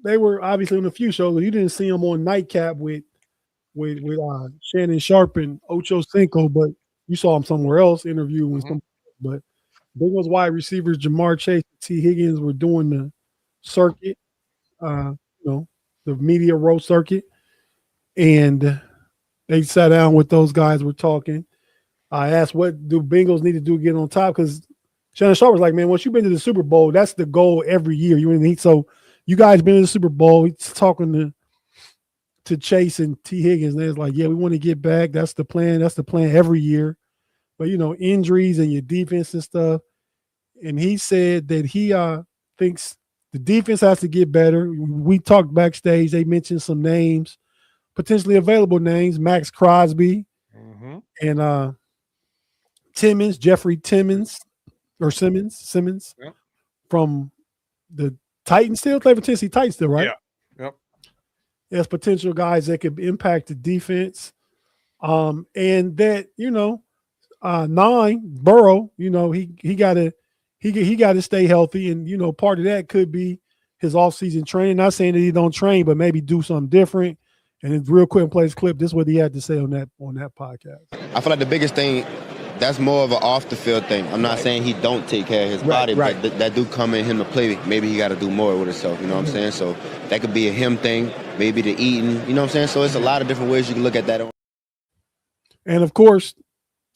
They were obviously on a few shows. You didn't see them on Nightcap with Shannon Sharp and Ocho Cinco, but you saw them somewhere else interviewing some. But Bengals wide receivers Jamar Chase and T. Higgins were doing the circuit. The media row circuit, and they sat down with those guys. Were talking. I asked, "What do Bengals need to do to get on top?" Because Shannon Sharp was like, "Man, once you've been to the Super Bowl, that's the goal every year. So you guys been to the Super Bowl." He's talking to Chase and T. Higgins, and they're like, "Yeah, we want to get back. That's the plan. That's the plan every year." But injuries and your defense and stuff. And he said that he thinks the defense has to get better. We talked backstage. They mentioned some names, potentially available names, Max Crosby and Timmons, Jeffrey Timmons or Simmons from the Titans still, play for Tennessee Titans still, right? Yeah. Yep. There's potential guys that could impact the defense. And that, 9, Burrow, he got to stay healthy, and part of that could be his offseason training. Not saying that he don't train, but maybe do something different. And then real quick, play this clip. This is what he had to say on that podcast. I feel like the biggest thing, that's more of an off the field thing. I'm not saying he don't take care of his body, but that do come in him to play. Maybe he got to do more with himself. You know what I'm saying? So that could be a him thing. Maybe the eating. You know what I'm saying? So it's a lot of different ways you can look at that. And of course,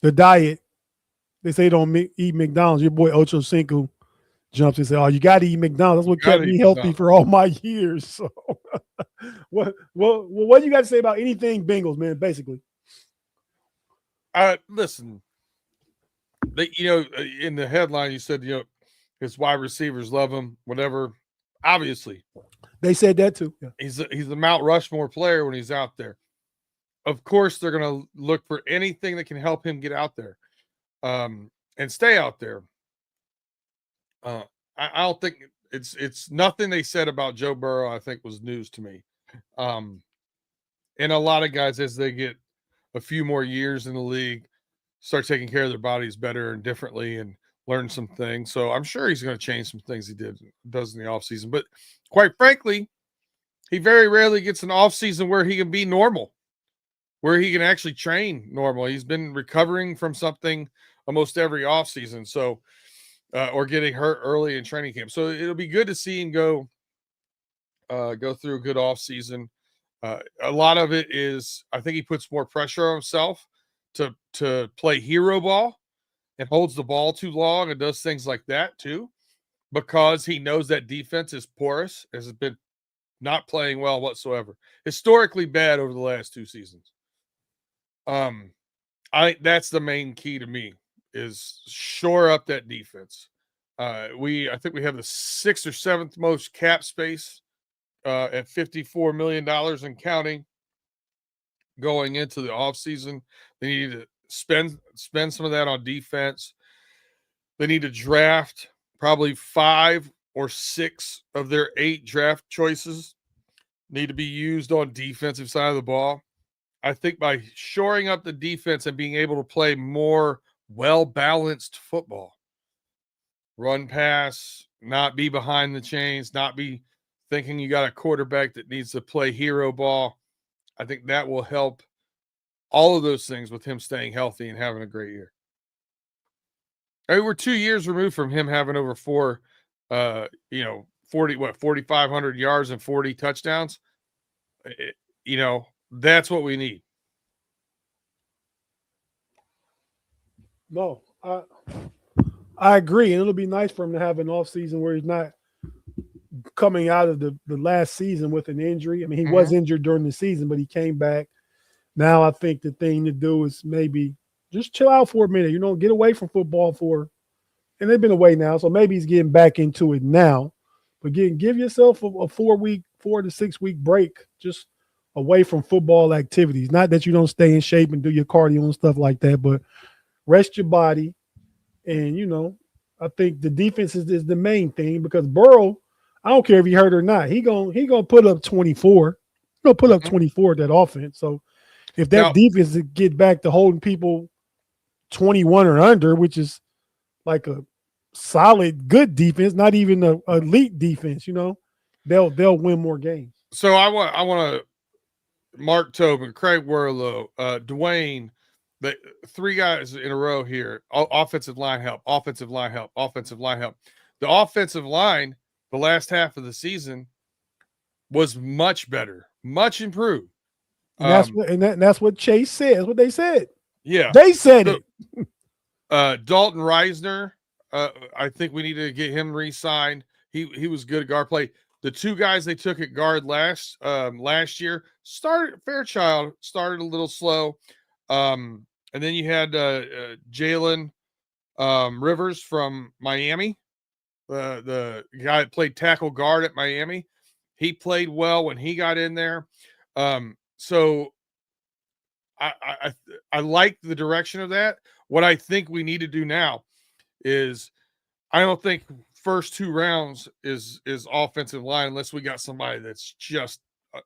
the diet. They say don't eat McDonald's. Your boy Ocho Cinco jumps and says, "Oh, you got to eat McDonald's. That's what kept me healthy for all my years." So, what do you got to say about anything Bengals, man? Basically, listen. In the headline, you said his wide receivers love him. Whatever. Obviously, they said that too. Yeah. He's a Mount Rushmore player when he's out there. Of course, they're going to look for anything that can help him get out there. And stay out there. I don't think it's nothing they said about Joe Burrow, I think, was news to me. And a lot of guys, as they get a few more years in the league, start taking care of their bodies better and differently and learn some things. So I'm sure he's going to change some things he does in the offseason. But quite frankly, he very rarely gets an offseason where he can be normal, where he can actually train normal. He's been recovering from something almost every offseason, so or getting hurt early in training camp. So it'll be good to see him go through a good offseason. A lot of it is, I think he puts more pressure on himself to play hero ball and holds the ball too long and does things like that too, because he knows that defense is porous, has been not playing well whatsoever. Historically bad over the last 2 seasons. I think that's the main key to me, is shore up that defense. I think we have the 6th or 7th most cap space at $54 million and counting going into the offseason. They need to spend some of that on defense. They need to draft probably 5 or 6 of their 8 draft choices need to be used on defensive side of the ball. I think by shoring up the defense and being able to play more well-balanced football, run pass, not be behind the chains, not be thinking you got a quarterback that needs to play hero ball, I think that will help all of those things with him staying healthy and having a great year. I mean, we're 2 years removed from him having over 4,500 yards and 40 touchdowns. That's what we need. No, I agree. And it'll be nice for him to have an offseason where he's not coming out of the last season with an injury. I mean, he was injured during the season, but he came back. Now I think the thing to do is maybe just chill out for a minute, get away from football and they've been away now. So maybe he's getting back into it now. But give yourself a 4 to 6 week break just away from football activities. Not that you don't stay in shape and do your cardio and stuff like that, but rest your body. And, I think the defense is the main thing, because Burrow, I don't care if he hurt or not, he gonna put up 24. He's gonna put up 24 at that offense. So if that defense get back to holding people 21 or under, which is like a solid, good defense, not even an elite defense, they'll win more games. So I want to Mark Tobin, Craig Werlow, Dwayne, the 3 guys in a row here. Offensive line help, offensive line help, offensive line help. The offensive line, the last half of the season, was much better, much improved. And that's what Chase said. That's what they said. Yeah, they said it. Dalton Reisner, I think we need to get him re-signed. He was good at guard play. The 2 guys they took at guard last year Fairchild started a little slow, and then you had Jalen Rivers from Miami, the guy that played tackle guard at Miami. He played well when he got in there. So I like the direction of that. What I think we need to do now is, I don't think first 2 rounds is offensive line unless we got somebody that's just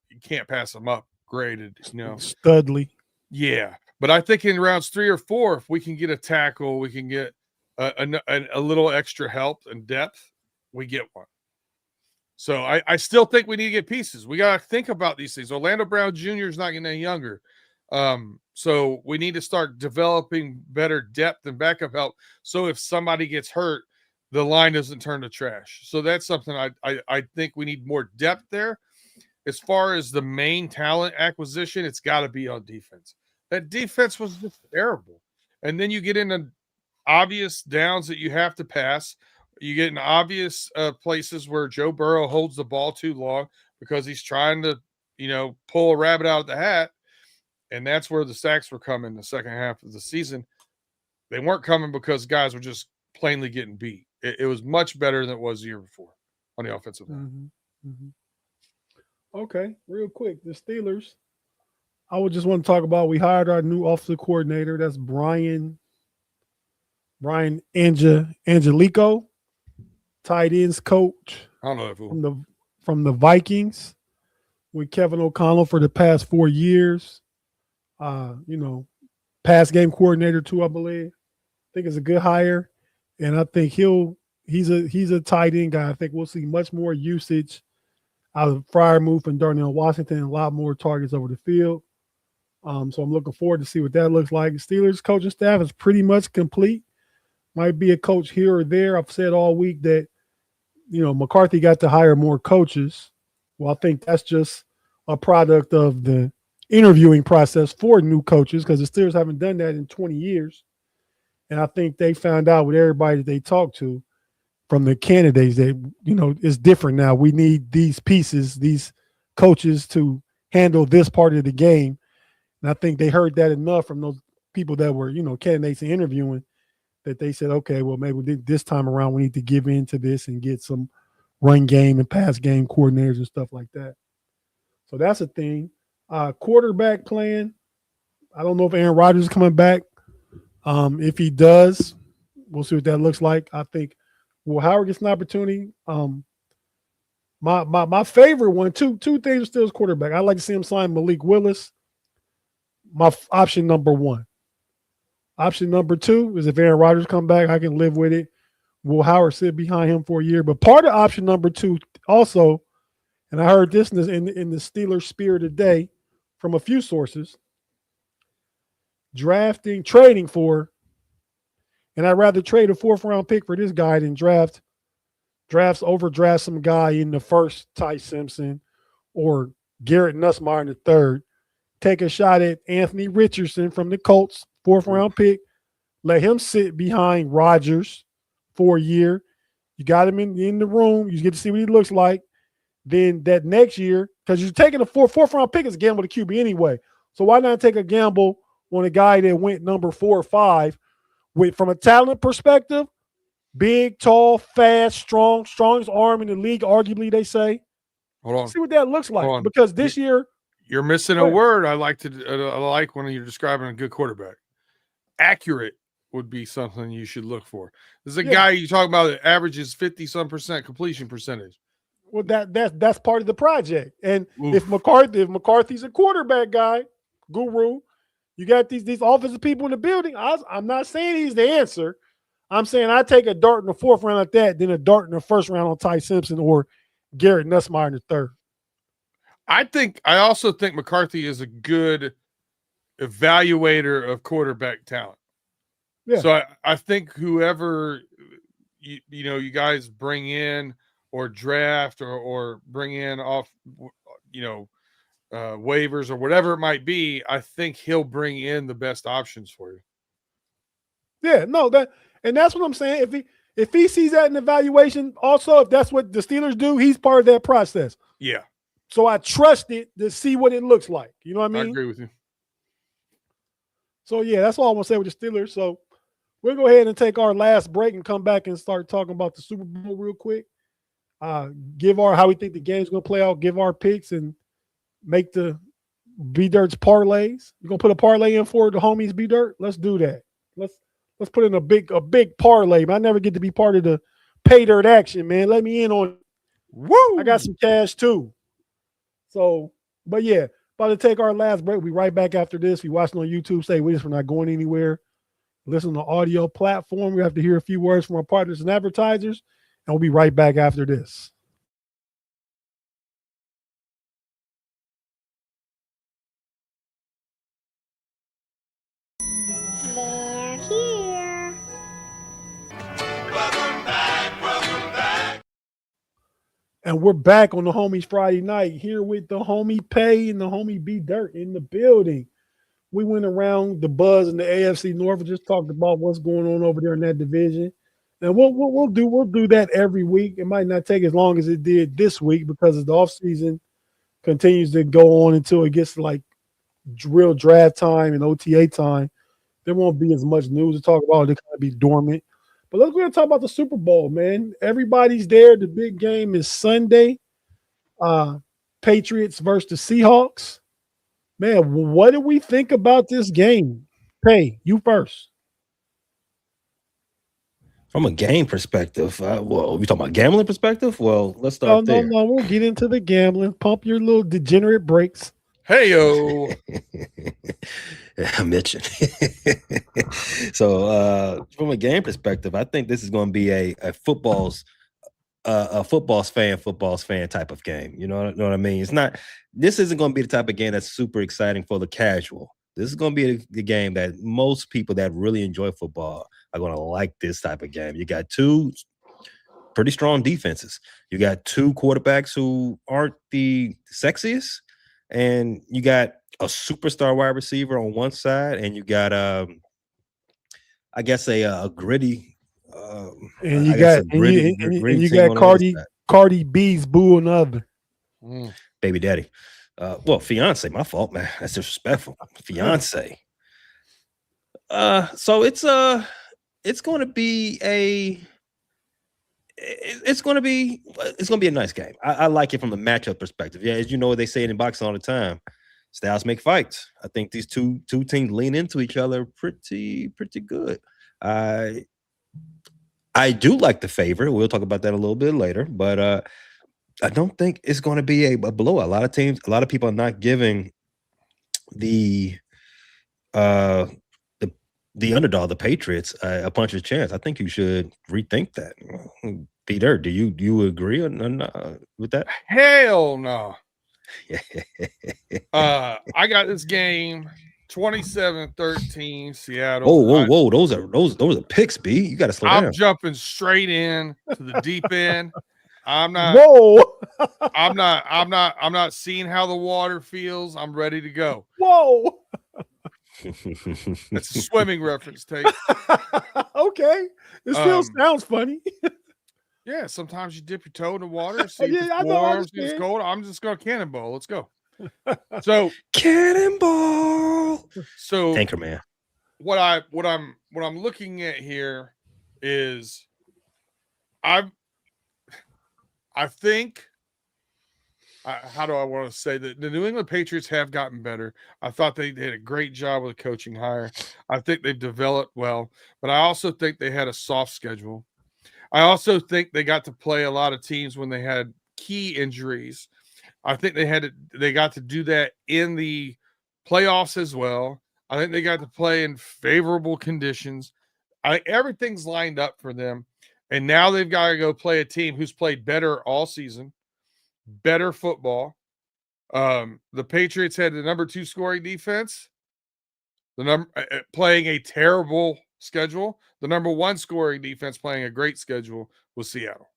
you can't pass them up graded, Studley. Yeah, but I think in rounds 3 or 4, if we can get a tackle, we can get a little extra help and depth, we get one. So I still think we need to get pieces. We got to think about these things. Orlando Brown Jr. is not getting any younger. So we need to start developing better depth and backup help. So if somebody gets hurt, the line doesn't turn to trash. So that's something I think we need more depth there. As far as the main talent acquisition, it's got to be on defense. That defense was just terrible. And then you get into obvious downs that you have to pass. You get in obvious places where Joe Burrow holds the ball too long because he's trying to, pull a rabbit out of the hat. And that's where the sacks were coming the second half of the season. They weren't coming because guys were just plainly getting beat. It was much better than it was the year before on the offensive line. Okay, real quick, the Steelers. I would just want to talk about, we hired our new offensive coordinator. That's Brian Angelico, tight ends coach. I don't know if from the Vikings, with Kevin O'Connell for the past 4 years. Pass game coordinator too, I believe. I think it's a good hire, and I think he's a tight end guy. I think we'll see much more usage out of Freiermuth and Darnell Washington, and a lot more targets over the field. So I'm looking forward to see what that looks like. The Steelers coaching staff is pretty much complete. Might be a coach here or there. I've said all week that, McCarthy got to hire more coaches. Well, I think that's just a product of the interviewing process for new coaches because the Steelers haven't done that in 20 years. And I think they found out with everybody that they talked to from the candidates that, it's different now. We need these pieces, these coaches to handle this part of the game. And I think they heard that enough from those people that were, candidates and interviewing that they said, okay, well, maybe this time around we need to give in to this and get some run game and pass game coordinators and stuff like that. So that's a thing. Quarterback plan. I don't know if Aaron Rodgers is coming back. If he does, we'll see what that looks like. I think Will Howard gets an opportunity. My favorite one, two things are still as quarterback. I'd like to see him sign Malik Willis. My option number one. Option number two is if Aaron Rodgers come back, I can live with it. Will Howard sit behind him for a year? But part of option number two also, and I heard this in the Steelers spirit today from a few sources, trading for, and I'd rather trade a 4th-round pick for this guy than overdraft some guy in the first, Ty Simpson, or Garrett Nussmeier in the third. Take a shot at Anthony Richardson from the Colts, 4th-round pick. Let him sit behind Rodgers for a year. You got him in the room. You get to see what he looks like. Then that next year, because you're taking a 4th-round pick is a gamble to QB anyway. So why not take a gamble on a guy that went number 4 or 5 from a talent perspective, big, tall, fast, strongest arm in the league, arguably, they say. Hold on. See what that looks like. Because this year – you're missing a word. I like when you're describing a good quarterback. Accurate would be something you should look for. This is a guy you talk about that averages 50-some% completion percentage. Well, that's part of the project. And if McCarthy's a quarterback guy, guru, you got these offensive people in the building. I'm not saying he's the answer. I'm saying I take a dart in the 4th round like that, then a dart in the 1st round on Ty Simpson or Garrett Nussmeier in the 3rd. I also think McCarthy is a good evaluator of quarterback talent. Yeah. So I think whoever you guys bring in or draft or bring in off waivers or whatever it might be, I think he'll bring in the best options for you. Yeah, no, that's what I'm saying. If he sees that in evaluation, also if that's what the Steelers do, he's part of that process. Yeah. So I trust it to see what it looks like. You know what I mean? I agree with you. So, yeah, that's all I'm going to say with the Steelers. So we'll go ahead and take our last break and come back and start talking about the Super Bowl real quick. Give how we think the game's going to play out, give our picks, and make the B-Dirt's parlays. You're going to put a parlay in for the homies B-Dirt? Let's do that. Let's put in a big parlay. Man, I never get to be part of the pay dirt action, man. Let me in on it. Woo! I got some cash, too. So, but yeah, about to take our last break. We'll be right back after this. If you're watching on YouTube, stay with us. We're not going anywhere. Listen to the audio platform. We have to hear a few words from our partners and advertisers, and we'll be right back after this. They're here. Welcome back. And we're back on the Homies Friday night here with the homie Pay and the homie B Dirt in the building. We went around the buzz in the AFC North and just talked about what's going on over there in that division. And we'll do that every week. It might not take as long as it did this week because as the offseason continues to go on until it gets like real draft time and OTA time. There won't be as much news to talk about. They're going to be dormant. But let's go and talk about the Super Bowl, man. Everybody's there. The big game is Sunday. Patriots versus the Seahawks. Man, what do we think about this game? Pay, you first. From a game perspective, we talking about gambling perspective? Well, let's start there. No, we'll get into the gambling. Pump your little degenerate brakes. Hey-yo. I'm itching. So from a game perspective, I think this is going to be a football's fan type of game. You know what I mean? This isn't going to be the type of game that's super exciting for the casual. This is going to be the game that most people that really enjoy football are going to like this type of game. You got two pretty strong defenses. You got two quarterbacks who aren't the sexiest, and you got a superstar wide receiver on one side, and you got I guess a gritty, And you I guess got a gritty and you team got on the other side. Cardi B's boo on the other. Baby daddy. Well, fiance, my fault, man. That's disrespectful. Fiance. So it's going to be it's going to be a nice game. I like it from the matchup perspective. Yeah, as you know what they say in boxing all the time, styles make fights. I think these two teams lean into each other pretty good. I do like the favorite. We'll talk about that a little bit later, but I don't think it's going to be a blowout. A lot of people are not giving the underdog, the Patriots, a puncher's chance. I think you should rethink that. Peter, do you agree with that? Hell no. I got this game 27-13 Seattle. Whoa! Those are picks, B. You got to slow down. I'm jumping straight in to the deep end. I'm not. Whoa! I'm not seeing how the water feels. I'm ready to go. Whoa! That's a swimming reference, Tate. Okay, it still sounds funny. Yeah, sometimes you dip your toe in the water, see if I it's know, warm, see if it's cold. I'm just going to cannonball. Let's go. So cannonball. So Anchorman. What I'm looking at here is I think how do I want to say that the New England Patriots have gotten better. I thought they did a great job with the coaching hire. I think they've developed well, but I also think they had a soft schedule. I also think they got to play a lot of teams when they had key injuries. I think they got to do that in the playoffs as well. I think they got to play in favorable conditions. Everything's lined up for them. And now they've got to go play a team who's played better all season, better football. The Patriots had the number 2 scoring defense, playing a terrible schedule. The number 1 scoring defense playing a great schedule was Seattle.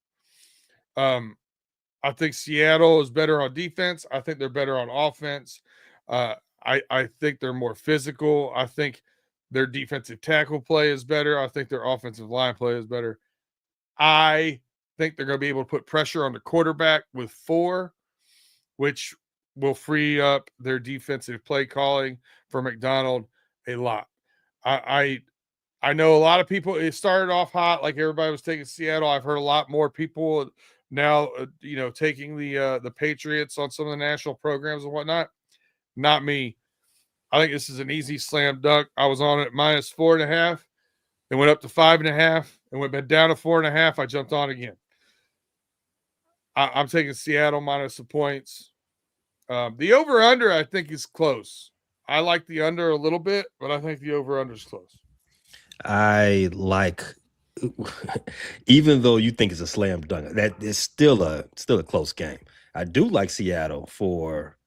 I think Seattle is better on defense. I think they're better on offense. I think they're more physical. I think their defensive tackle play is better. I think their offensive line play is better. I think they're going to be able to put pressure on the quarterback with 4, which will free up their defensive play calling for McDonald a lot. I know a lot of people, it started off hot, like everybody was taking Seattle. I've heard a lot more people now, taking the Patriots on some of the national programs and whatnot. Not me. I think this is an easy slam dunk. I was on it at -4.5. It went up to 5.5 and went back down to 4.5. I jumped on again. I'm taking Seattle minus the points. The over-under, I think, is close. I like the under a little bit, but I think the over-under is close. I like, even though you think it's a slam dunk, that is still a close game. I do like Seattle for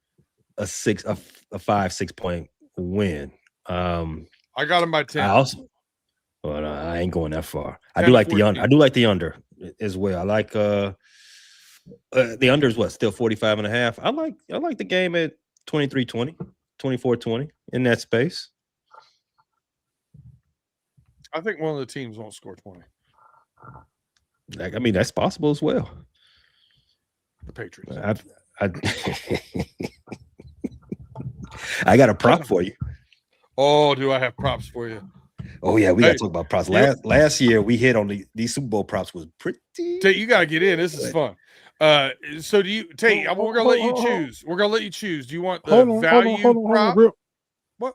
a 5-6 point win. I got them by 10. I ain't going that far. I do like 14. The under. I do like the under as well. I like the under is what, still 45.5. I like the game at 23-20, 24-20 in that space. I think one of the teams won't score 20. I mean, that's possible as well. The Patriots. I got a prop for you. Oh, do I have props for you? Oh yeah, we got to talk about props. Last year we hit on these Super Bowl props was pretty. Tate, you got to get in. This is fun. So do you, Tate? We're gonna let you choose. We're gonna let you choose. Do you want the value prop? What?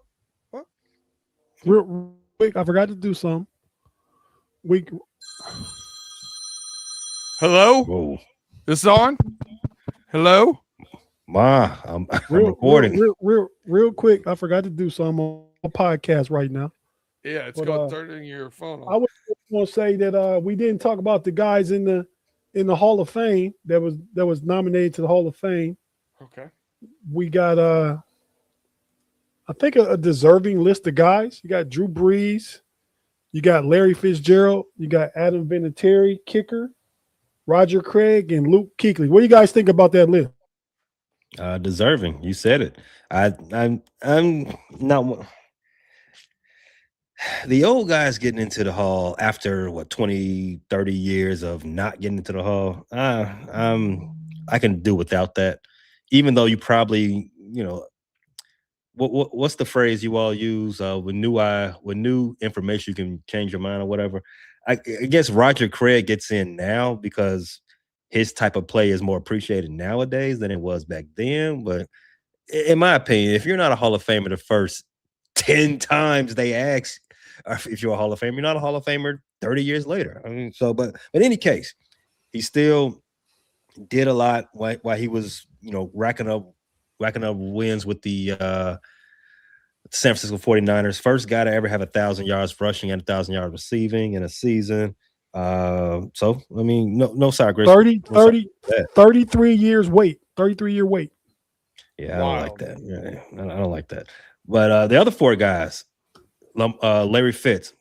Real quick, I forgot to do some. Hello. Whoa. This on? Hello. Ma, I'm recording. Real quick, I forgot to do some on a podcast right now. Yeah, it's called turning your phone on. I was going to say that we didn't talk about the guys in the Hall of Fame that was nominated to the Hall of Fame. Okay. We got I think a deserving list of guys. You got Drew Brees, you got Larry Fitzgerald, you got Adam Vinatieri, kicker, Roger Craig, and Luke Kuechly. What do you guys think about that list? Deserving. You said it. I'm not. The old guys getting into the hall after what 20, 30 years of not getting into the hall. I can do without that. Even though you probably, what's the phrase you all use? With new information, you can change your mind or whatever. I guess Roger Craig gets in now because his type of play is more appreciated nowadays than it was back then. But in my opinion, if you're not a Hall of Famer the first 10 times they ask if you're a Hall of Famer, you're not a Hall of Famer 30 years later. I mean, but in any case, he still did a lot while he was, racking up wins with the San Francisco 49ers. First guy to ever have 1,000 yards rushing and 1,000 yards receiving in a season. So I mean, no side 33 years wait. 33-year wait. Yeah, I don't like that. Yeah, I don't like that. But the other four guys, Larry Fitz,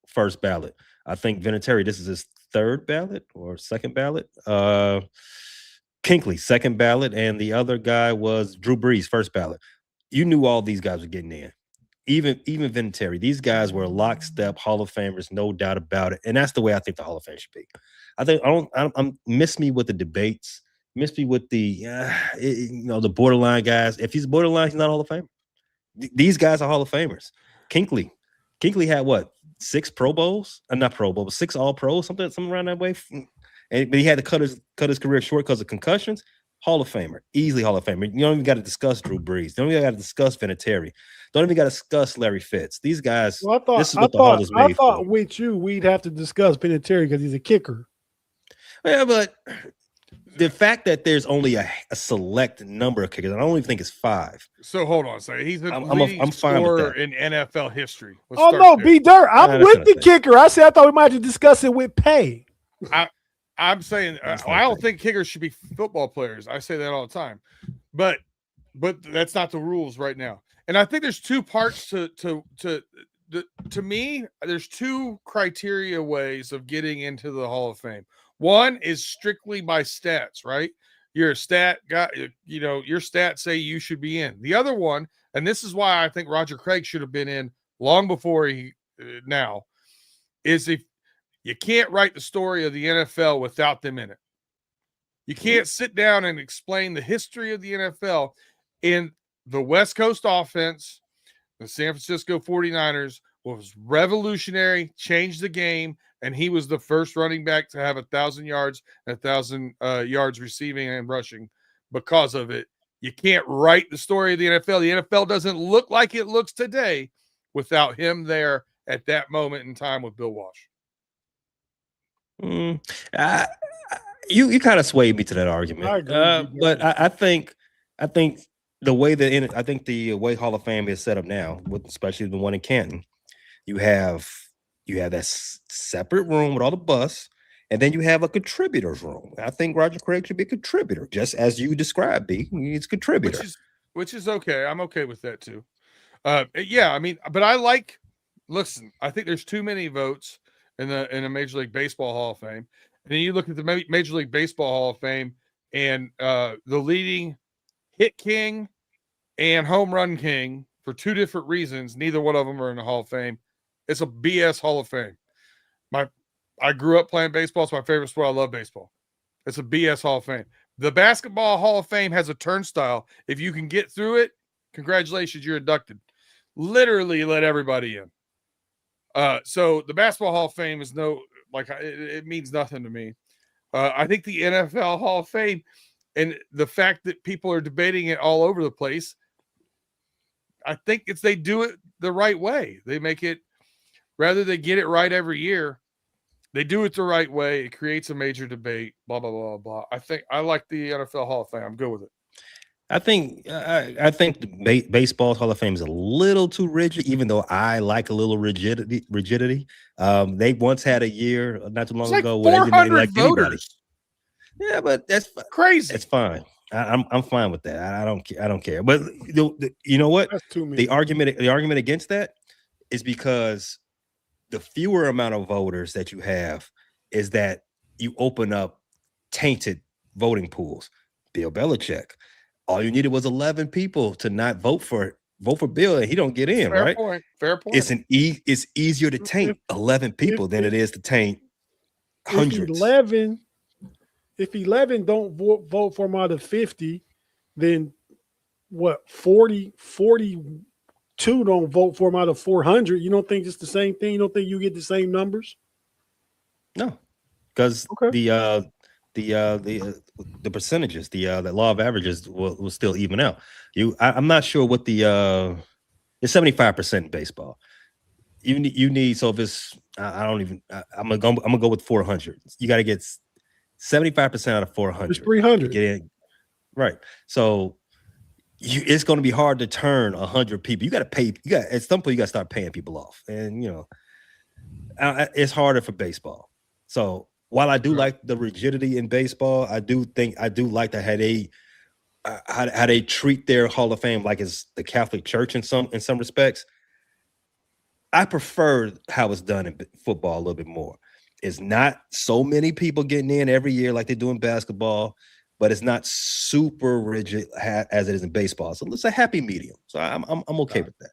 first ballot. I think Vinatieri, this is his third ballot or second ballot. Kinkley, second ballot, and the other guy was Drew Brees, first ballot. You knew all these guys were getting in. Even Vinatieri, these guys were lockstep Hall of Famers, no doubt about it. And that's the way I think the Hall of Fame should be. I'm miss me with the debates, miss me with the the borderline guys. If he's borderline, he's not a Hall of Famer. These guys are Hall of Famers. Kinkley had what, 6 Pro Bowls? Not Pro Bowl, but 6 All Pros, something around that way. But he had to cut his career short because of concussions. Hall of Famer, easily Hall of Famer. You don't even got to discuss Drew Brees. You don't even got to discuss Vinatieri. Don't even got to discuss Larry Fitz. These guys. Well, this is what the Hall is made I thought for. with you we'd have to discuss Vinatieri because he's a kicker. Yeah, but the fact that there's only a select number of kickers, I don't even think it's 5. So hold on a second. He's the I'm leading fine with scorer that. in NFL history. Oh no, B Dirt. I'm Nah, with the kicker. I said I thought we might have to discuss it with pay. I'm saying I don't think kickers should be football players. I say that all the time, but that's not the rules right now. And I think there's two parts to me. There's 2 criteria ways of getting into the Hall of Fame. One is strictly by stats, right? You're a stat guy. Your stats say you should be in. The other one, and this is why I think Roger Craig should have been in long before he now, is if you can't write the story of the NFL without them in it. You can't sit down and explain the history of the NFL in the West Coast offense. The San Francisco 49ers was revolutionary, changed the game, and he was the first running back to have 1,000 yards and 1,000 yards receiving and rushing because of it. You can't write the story of the NFL. The NFL doesn't look like it looks today without him there at that moment in time with Bill Walsh. You kind of swayed me to that argument. I agree, but I think the way Hall of Fame is set up now, especially the one in Canton, you have that separate room with all the busts, and then you have a contributors room. I think Roger Craig should be a contributor, just as you described. He's a contributor, which is okay. I'm okay with that too. Yeah, I mean, but I like. Listen, I think there's too many votes in a Major League Baseball Hall of Fame. And then you look at the Major League Baseball Hall of Fame, and the leading hit king and home run king, for 2 different reasons, neither one of them are in the Hall of Fame. It's a BS Hall of Fame. I grew up playing baseball. It's my favorite sport. I love baseball. It's a BS Hall of Fame. The Basketball Hall of Fame has a turnstile. If you can get through it, congratulations, you're inducted. Literally let everybody in. So the Basketball Hall of Fame is it means nothing to me. I think the NFL Hall of Fame, and the fact that people are debating it all over the place, I think they do it the right way. They make it, rather than get it right every year, they do it the right way. It creates a major debate, blah, blah, blah, blah. I like the NFL Hall of Fame. I'm good with it. I think the baseball's Hall of Fame is a little too rigid, even though I like a little rigidity. They once had a year not too long ago where they didn't elect anybody. Yeah, but that's crazy. It's fine. I'm fine with that. I don't care. But you know what? The argument against that is because the fewer amount of voters that you have is that you open up tainted voting pools. Bill Belichick. all you needed was 11 people to not vote for Bill, and he don't get in, Fair right? point. Fair point. It's easier to taint 11 people than it is to taint hundreds. If 11 don't vote for him out of 50, then what, 42 don't vote for him out of 400? You don't think it's the same thing? You don't think you get the same numbers? No, because the percentages, the law of averages will still even out. I'm not sure what it's 75% in baseball. You need, so if it's I'm gonna go with 400. You got to get 75% out of 400. It's 300. Get in. Right. So it's going to be hard to turn 100 people. You got to pay. At some point you got to start paying people off, and it's harder for baseball. So while I do like the rigidity in baseball, I do like how they treat their Hall of Fame like it's the Catholic Church in some respects. I prefer how it's done in football a little bit more. It's not so many people getting in every year like they do in basketball, but it's not super rigid as it is in baseball. So it's a happy medium. So I'm okay with that.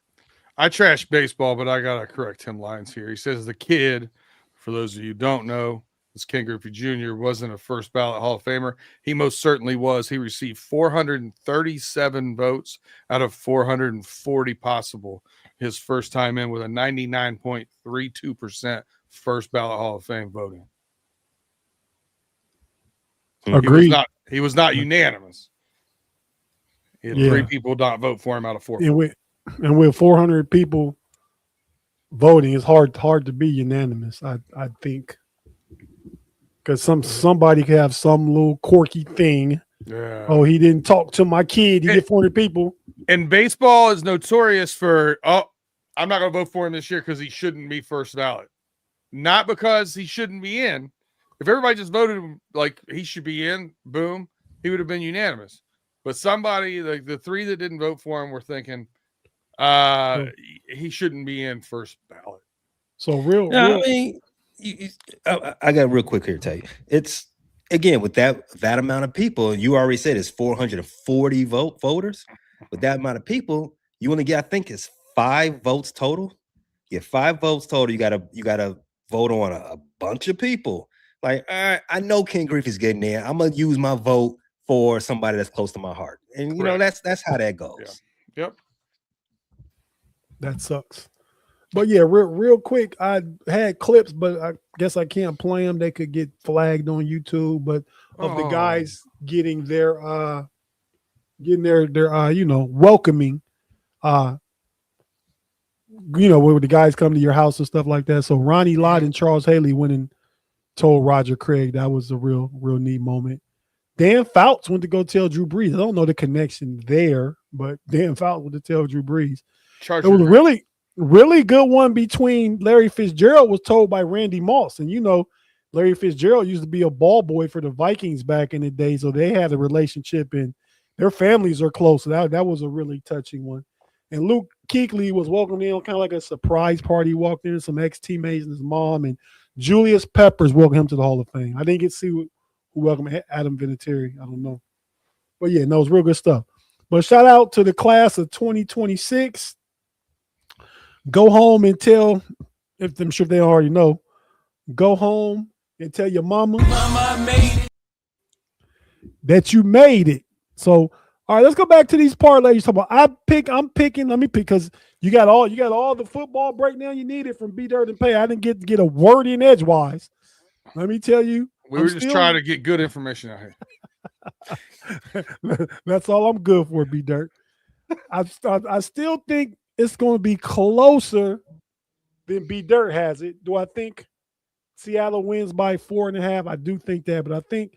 I trash baseball, but I gotta correct Tim Lyons here. He says the kid, for those of you who don't know, this Ken Griffey Jr. wasn't a first ballot Hall of Famer. He most certainly was. He received 437 votes out of 440 possible. His first time in with a 99.32% first ballot Hall of Fame voting. Agreed. He was not unanimous. He had 3 people not vote for him out of 4. And with 400 people voting, it's hard to be unanimous. I think, because somebody could have some little quirky thing. Yeah. Oh, he didn't talk to my kid. He get 400 people. And baseball is notorious for, I'm not going to vote for him this year because he shouldn't be first ballot. Not because he shouldn't be in. If everybody just voted him like he should be in, boom, he would have been unanimous. But somebody, like the 3 that didn't vote for him, were thinking he shouldn't be in first ballot. So I mean, I got real quick here to tell you. It's, again, with that amount of people, you already said it's 440 voters. With that amount of people, you only get, I think it's 5 votes total. You get 5 votes total. You gotta vote on a bunch of people. Like, all right, I know Ken Griffey's getting there. I'm gonna use my vote for somebody that's close to my heart, and that's how that goes. Yeah. Yep. That sucks. But yeah, real quick, I had clips, but I guess I can't play them. They could get flagged on YouTube. But of the guys getting their welcoming, where the guys come to your house and stuff like that. So Ronnie Lott and Charles Haley went and told Roger Craig. That was a real neat moment. Dan Fouts went to go tell Drew Brees. I don't know the connection there, but Dan Fouts went to tell Drew Brees. It was a really good one between Larry Fitzgerald, was told by Randy Moss. And Larry Fitzgerald used to be a ball boy for the Vikings back in the day, so they had a relationship and their families are close. So that was a really touching one. And Luke Kuechly was welcomed in, kind of like a surprise party. He walked in, some ex-teammates and his mom, and Julius Peppers welcomed him to the Hall of Fame. I didn't get to see who welcomed Adam Vinatieri. I don't know. But yeah, no, it was real good stuff. But shout out to the class of 2026. Go home and tell, if I'm sure they already know, go home and tell your mama that you made it. So, all right, let's go back to these parlays. I'm picking. Let me pick, because you got all the football breakdown you needed from B Dirt and Pay. I didn't get a word in edgewise. Let me tell you, we were just trying to get good information out here. That's all I'm good for, B Dirt. I still think it's going to be closer than B Dirt has it. Do I think Seattle wins by 4.5? I do think that, but I think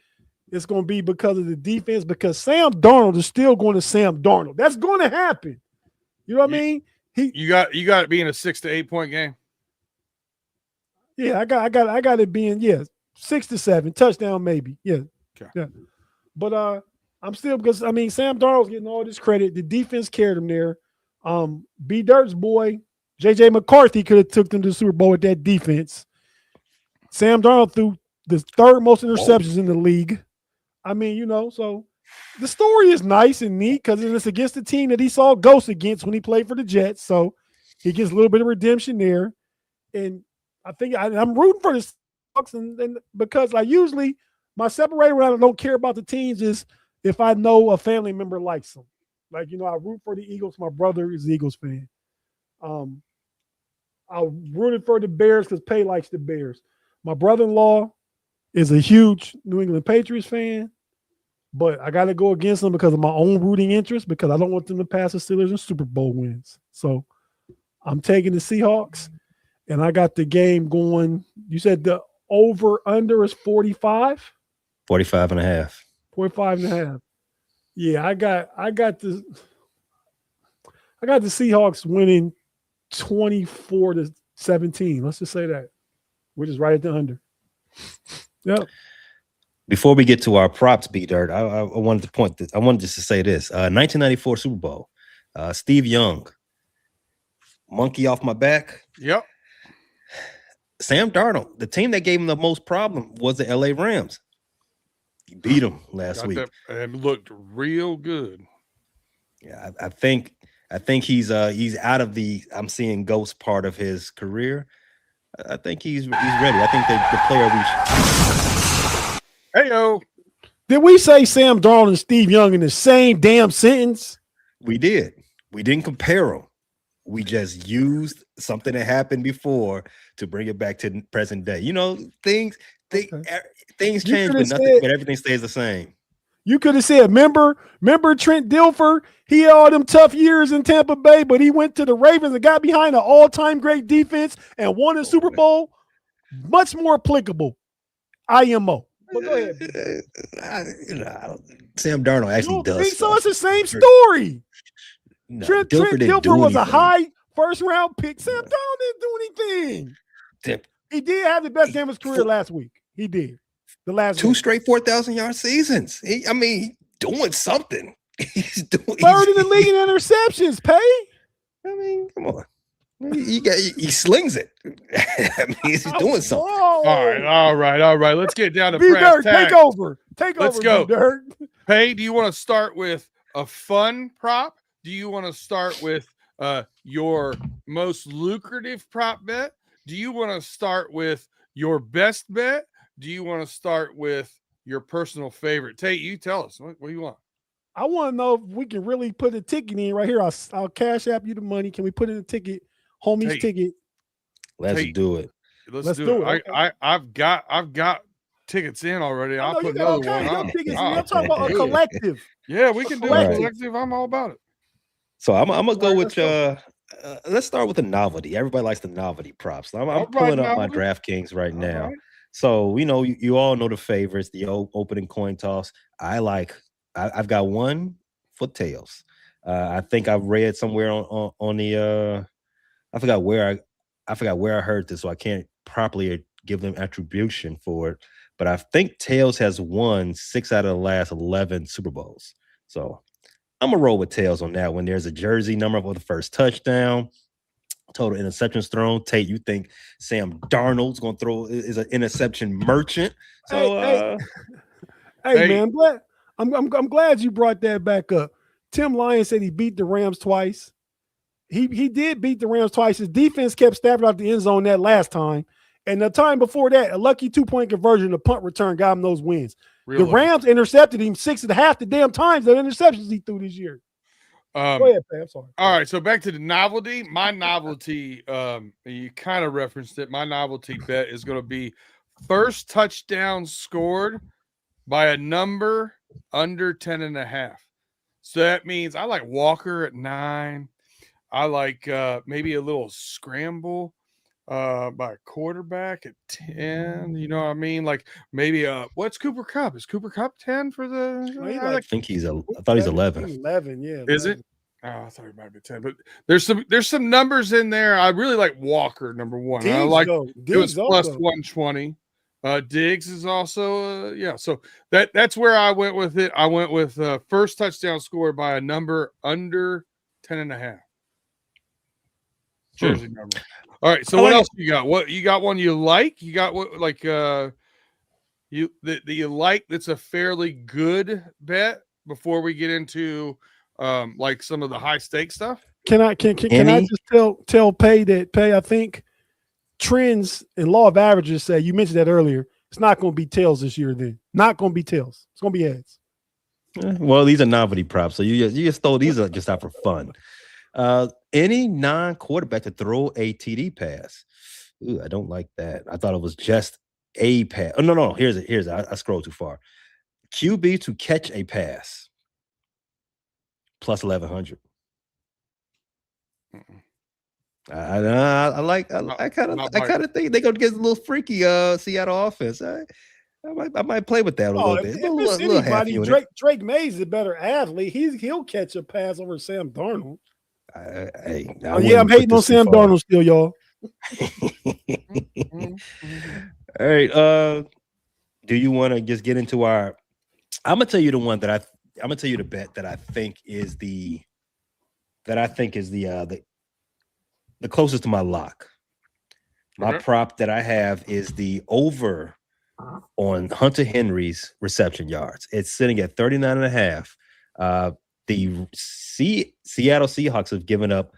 it's going to be because of the defense, because Sam Darnold is still going to Sam Darnold. That's going to happen. You know what I mean? You got it being a 6 to 8 point game. Yeah, I got it being 6 to 7 touchdown maybe. Yeah. Okay. Yeah. But I'm still, because Sam Darnold's getting all this credit. The defense carried him there. B Dirt's boy, JJ McCarthy, could have took them to the Super Bowl with that defense. Sam Darnold threw the 3rd most interceptions in the league. So the story is nice and neat because it's against the team that he saw ghosts against when he played for the Jets. So he gets a little bit of redemption there. And I think I'm rooting for the Seahawks, and because I usually my separator when I don't care about the teams is if I know a family member likes them. Like, I root for the Eagles. My brother is an Eagles fan. I rooted for the Bears because Pay likes the Bears. My brother-in-law is a huge New England Patriots fan, but I got to go against them because of my own rooting interest because I don't want them to pass the Steelers in Super Bowl wins. So I'm taking the Seahawks, and I got the game going. You said the over-under is 45? 45 and a half. 45 and a half. Yeah, I got the Seahawks winning 24-17. Let's just say that, which is right at the under. Yep. Before we get to our props, B-Dirt, I wanted to point this. I wanted just to say this. 1994 Super Bowl. Steve Young. Monkey off my back. Yep. Sam Darnold. The team that gave him the most problem was the LA Rams. He beat them last week. And looked real good. Yeah, I think he's out of the I'm seeing ghost part of his career. I think he's ready. I think the player we Hey-o. Did we say Sam Darnold and Steve Young in the same damn sentence? We did. We didn't compare them. We just used something that happened before to bring it back to present day. Things change, but everything stays the same. You could have said, remember Trent Dilfer? He had all them tough years in Tampa Bay, but he went to the Ravens and got behind an all-time great defense and won a Super Bowl. Much more applicable. IMO. But go ahead. Sam Darnold actually does. Think so? It's the same story. No, Trent Dilfer was a high first-round pick. Sam Darnold didn't do anything. He did have the best game of his career last week. He did. The last two straight 4,000-yard seasons. He's doing something. He's doing third in the league in interceptions. Pay. Come on. He slings it. He's doing something. All right. Let's get down to brass tacks. Take over. Let's go. Pay. Do you want to start with a fun prop? Do you want to start with your most lucrative prop bet? Do you want to start with your best bet? Do you want to start with your personal favorite? Tate, you tell us. What do you want? I want to know if we can really put a ticket in right here. I'll cash app you the money. Can we put in a ticket? Homies ticket. Let's do it. Let's do it. Okay. I've got tickets in already. I'll put another one on. I'm talking about a collective. Yeah, we can do a collective. I'm all about it. So I'm gonna go with let's start with the novelty. Everybody likes the novelty props. I'm pulling up my DraftKings right now. Right. So you all know the favorites, the opening coin toss. I've got one for tails. I think I've read somewhere on the I forgot where I heard this, so I can't properly give them attribution for it. But I think tails has won 6 out of the last 11 Super Bowls. So I'm gonna roll with tails on that one. There's a jersey number for the first touchdown, total interceptions thrown. Tate, you think Sam Darnold's gonna throw is an interception merchant? So hey man, I'm glad you brought that back up. Tim Lyon said he beat the Rams twice. He did beat the Rams twice. His defense kept stabbing out the end zone that last time. And the time before that, a lucky 2-point conversion, a punt return got him those wins. Really? The Rams intercepted him 6.5 the damn times the interceptions he threw this year. Go ahead, Pat. I'm sorry. All right, so back to the novelty. My novelty, you kind of referenced it. My novelty bet is going to be first touchdown scored by a number under 10.5. So that means I like Walker at 9. I like maybe a little scramble by a quarterback at 10. You know what I mean? Like maybe what's Cooper Kupp? Is Cooper Kupp 10 for the? I think I thought he's 11. 11, yeah. 11. Is it? Oh, I thought it might be 10. But there's some numbers in there. I really like Walker number 1. Diggs, I like Diggs it was plus 120. Diggs is also So that's where I went with it. I went with first touchdown scored by a number under 10.5. Jersey number. All right. So what else you got? What you got? One you like? You got what like you like? That's a fairly good bet before we get into like some of the high stake stuff? Can I just tell Pay I think trends and law of averages say, you mentioned that earlier, it's not going to be tails this year. Then not going to be tails. It's going to be heads. Well, these are novelty props, so you just throw these are just out for fun. Any non-quarterback to throw a TD pass. Ooh, I don't like that. I thought it was just a pass. Oh, no. Here's it. I scrolled too far. QB to catch a pass. Plus 1,100. I kind of think they're gonna get a little freaky. Seattle offense. I might play with that a little bit. If anybody, Drake Mays is a better athlete. He'll catch a pass over Sam Darnold. I'm hating on Sam Darnold still, y'all. All right. Do you want to just get into our? I'm gonna tell you the one that I'm gonna tell you the bet that I think is the closest to my lock. My prop that I have is the over on Hunter Henry's reception yards. It's sitting at 39.5. The Seattle Seahawks have given up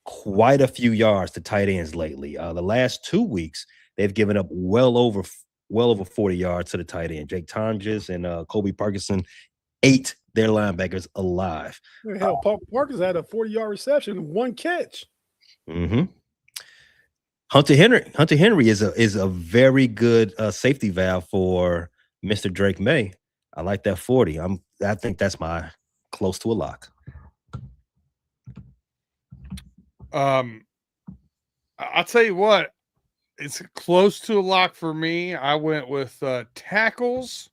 quite a few yards to tight ends lately. The last 2 weeks, they've given up well over 40 yards to the tight end. Jake Tonjes and Kobe Parkinson ate their linebackers alive. Hell, Parkinson had a 40-yard reception, one catch. Mm-hmm. Hunter Henry is a very good safety valve for Mr. Drake May. I like that 40. I think that's my close to a lock. I'll tell you what, it's close to a lock for me. I went with tackles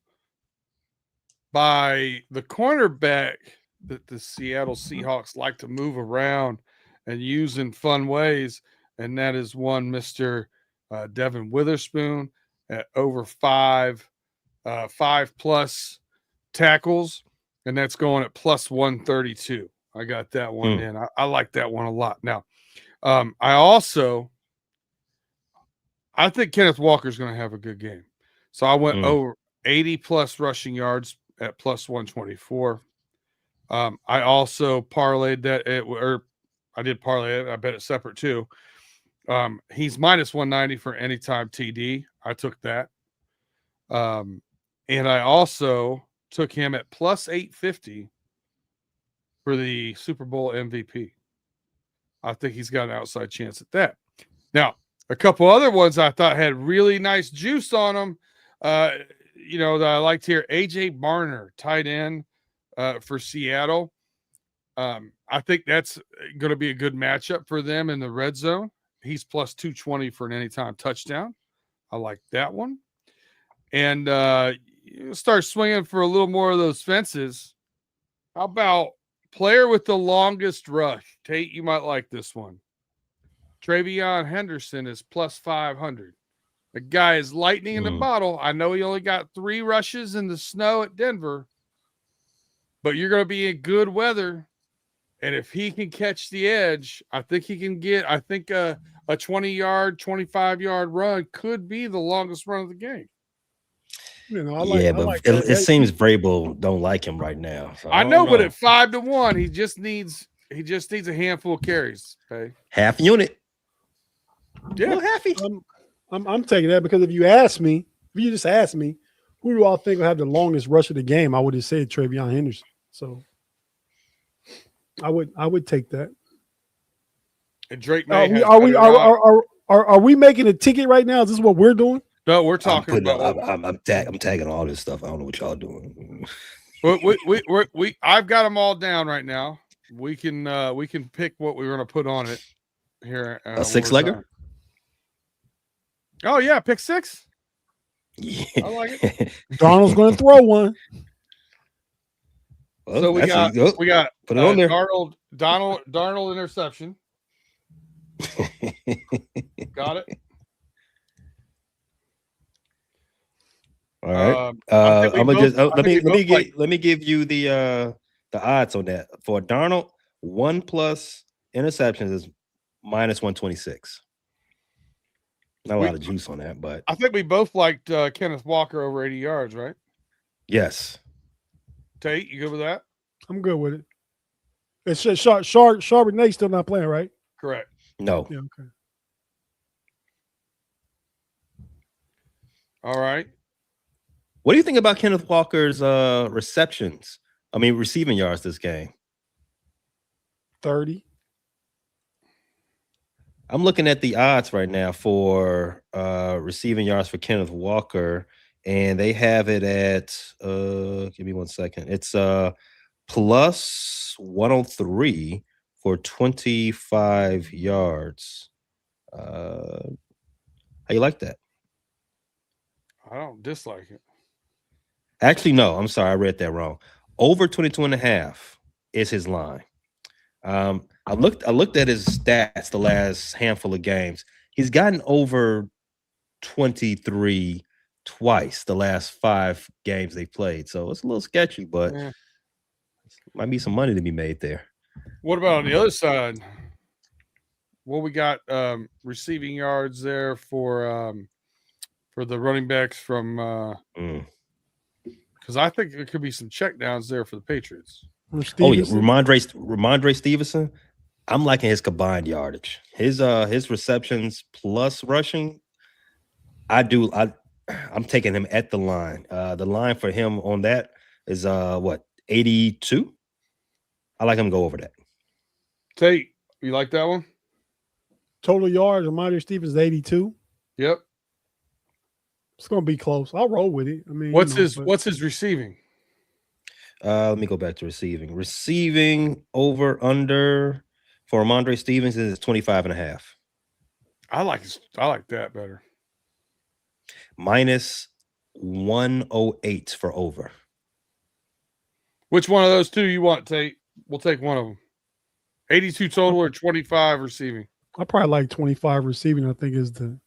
by the cornerback that the Seattle Seahawks like to move around and use in fun ways, and that is one Mr. Devin Witherspoon at over 5+ tackles, and that's going at plus 132. I got that one in. I like that one a lot. Now, I think Kenneth Walker's going to have a good game. So I went over 80+ rushing yards at plus 124. I also parlayed that, I did parlay it. I bet it separate too. He's minus 190 for anytime TD. I took that. And I also took him at plus 850 for the Super Bowl MVP. I think he's got an outside chance at that. Now, a couple other ones I thought had really nice juice on them, that I liked here. AJ Barner, tight end for Seattle. I think that's going to be a good matchup for them in the red zone. He's plus 220 for an anytime touchdown. I like that one. And you start swinging for a little more of those fences. How about player with the longest rush? Tate, you might like this one. Travion Henderson is plus 500. The guy is lightning in the bottle. I know he only got 3 rushes in the snow at Denver, but you're going to be in good weather. And if he can catch the edge, I think he can get, a 20-yard, 25-yard run could be the longest run of the game. It seems Vrabel don't like him right now. So I know, but at 5-1, he just needs a handful of carries. Okay? Half unit. Yeah, happy. I'm taking that because if you just ask me, who do I think will have the longest rush of the game? I would have said Travion Henderson. So I would take that. And Drake May are we making a ticket right now? Is this what we're doing? No, we're talking about. I'm tagging all this stuff. I don't know what y'all doing. I've got them all down right now. We can pick what we're going to put on it here. A 6-legger. Oh yeah, pick 6. Yeah, I like it. Donald's going to throw one. Well, so we got put it on there. Darnold interception. Got it. All right. Let me give you the odds on that. For Darnold, 1+ interceptions is minus 126. Not a lot of juice on that, but I think we both liked Kenneth Walker over 80 yards, right? Yes. Tate, you good with that? I'm good with it. It's just Charbonnet still not playing, right? Correct. No. Yeah, okay. All right. What do you think about Kenneth Walker's receiving yards this game? 30. I'm looking at the odds right now for receiving yards for Kenneth Walker, and they have it at give me 1 second. It's plus 103 for 25 yards. How you like that? I don't dislike it. Actually, no, I'm sorry, I read that wrong. Over 22.5 is his line. I looked at his stats the last handful of games. He's gotten over 23 twice the last 5 games they played. So it's a little sketchy, but might be some money to be made there. What about on the other side? Well, we got receiving yards there for the running backs from because I think there could be some checkdowns there for the Patriots. Oh yeah, Ramondre Stevenson. I'm liking his combined yardage. His receptions plus rushing. I'm taking him at the line. The line for him on that is 82. I like him to go over that. Tate, you like that one? Total yards, Ramondre Stevens 82. Yep. It's gonna be close. I'll roll with it. I mean, what's his receiving? Let me go back to receiving. Receiving over under for Ramondre Stevens is 25.5. I like that better. Minus 108 for over. Which one of those two you want, Tate? We'll take one of them. 82 total or 25 receiving? I probably like 25 receiving. I think is the.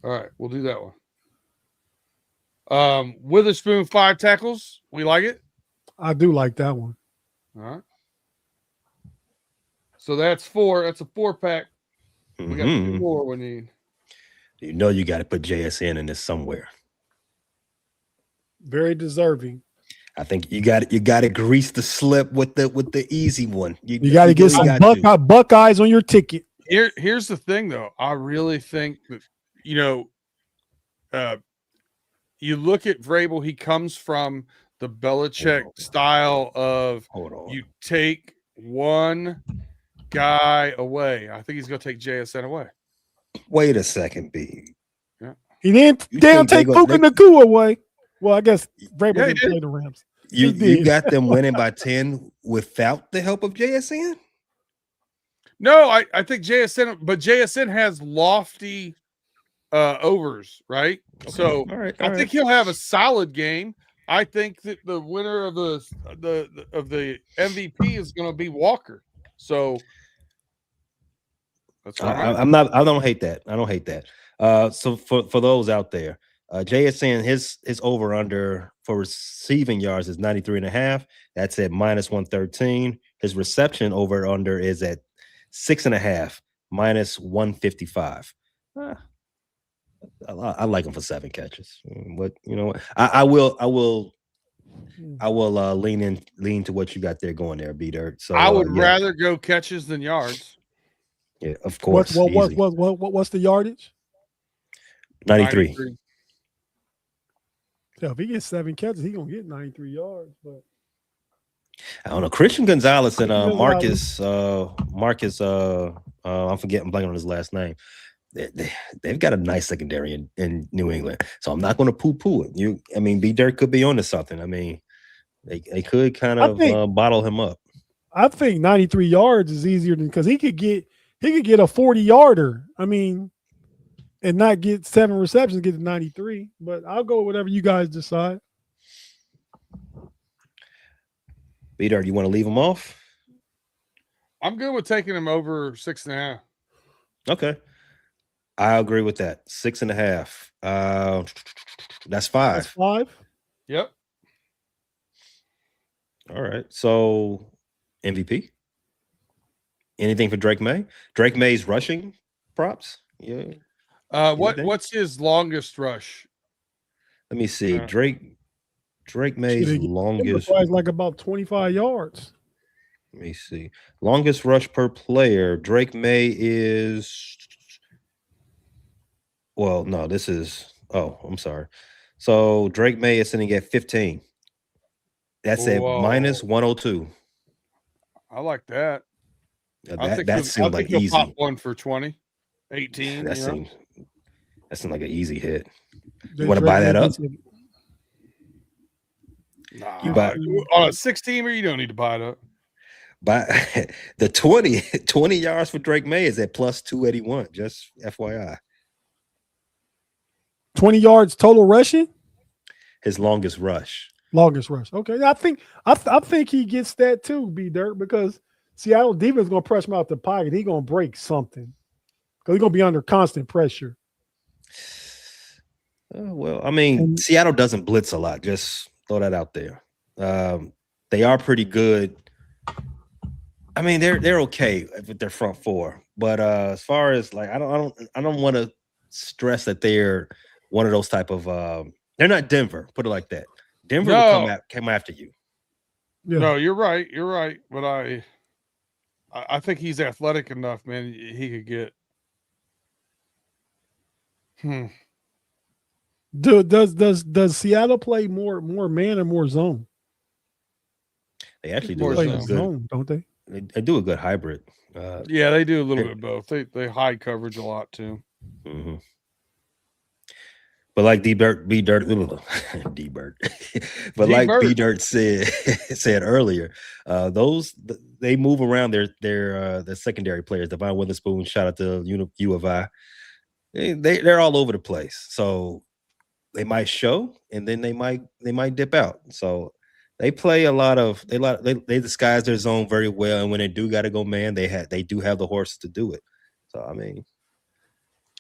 All right, we'll do that one. Witherspoon 5 tackles. We like it. I do like that one. All right. So that's 4. That's a 4-pack. We got 2 more we need. You know you got to put JSN in this somewhere. Very deserving. I think you got to grease the slip with the easy one. You got to get some Buckeyes on your ticket. Here's the thing, though. I really think that you look at Vrabel. He comes from the Belichick style of you take one guy away. I think he's going to take JSN away. Wait a second, B. Yeah. He didn't take Puka Nacua away. Well, I guess Vrabel didn't play the Rams. You got them winning by 10 without the help of JSN? No, I think JSN has lofty overs, right? Okay. So I think he'll have a solid game. I think that the winner of the MVP is going to be Walker. So that's right. I don't hate that. I don't hate that. So for those out there, JSN his over under for receiving yards is 93.5. That's at minus 113. His reception over under is at 6.5, minus 155. I like him for 7 catches. But you know what? I will lean to what you got there going there, B Dirt. So I would rather go catches than yards. Yeah, of course. What's the yardage? 93. Yeah, if he gets 7 catches, he's gonna get 93 yards. But I don't know. Christian Gonzalez and Marcus. I'm blanking on his last name. They've got a nice secondary in New England, so I'm not going to poo-poo it. B Dirt could be onto something. I mean, they could kind of bottle him up. I think 93 yards is easier than because he could get a 40-yarder. I mean, and not get 7 receptions, get to 93. But I'll go with whatever you guys decide. B Dirt, you want to leave him off? I'm good with taking him over 6.5. Okay. I agree with that. 6.5. That's 5. That's 5. Yep. All right. So MVP. Anything for Drake May? Drake May's rushing props. Yeah. What's his longest rush? Let me see. Drake Drake May's longest. Like about 25 yards. Let me see. Longest rush per player. Drake May is. Well, no, this is. Oh, I'm sorry. So Drake May is sitting at 15. That's at minus 102. I like that. That seemed like easy. Pop one for 20, 18. That seemed like an easy hit. You want to buy that up? Nah, you buy on a 6-teamer, you don't need to buy it up. By the 20 yards for Drake May is at plus 281. Just FYI. 20 yards total rushing? His longest rush. Okay. I think he gets that too, B-Dirt, because Seattle defense is gonna press him out the pocket. He's gonna break something. Because he's gonna be under constant pressure. Well, I mean, Seattle doesn't blitz a lot. Just throw that out there. They are pretty good. I mean, they're okay with their front four, but as far as like, I don't want to stress that they're one of those type of. They're not Denver. Put it like that. Denver will come after you. Yeah. No, you're right. But I think he's athletic enough, man. He could get. Does Seattle play more man or more zone? They actually do play zone, don't they? They do a good hybrid. Yeah, they do a little bit of both. They hide coverage a lot too. Mm-hmm. But like D-Dirt, but like B-Dirt said earlier, they move around their secondary players. Devon Witherspoon, shout out to U of I. They're all over the place. So they might show, and then they might dip out. So they play they disguise their zone very well, and when they do got to go man, they do have the horses to do it. So I mean,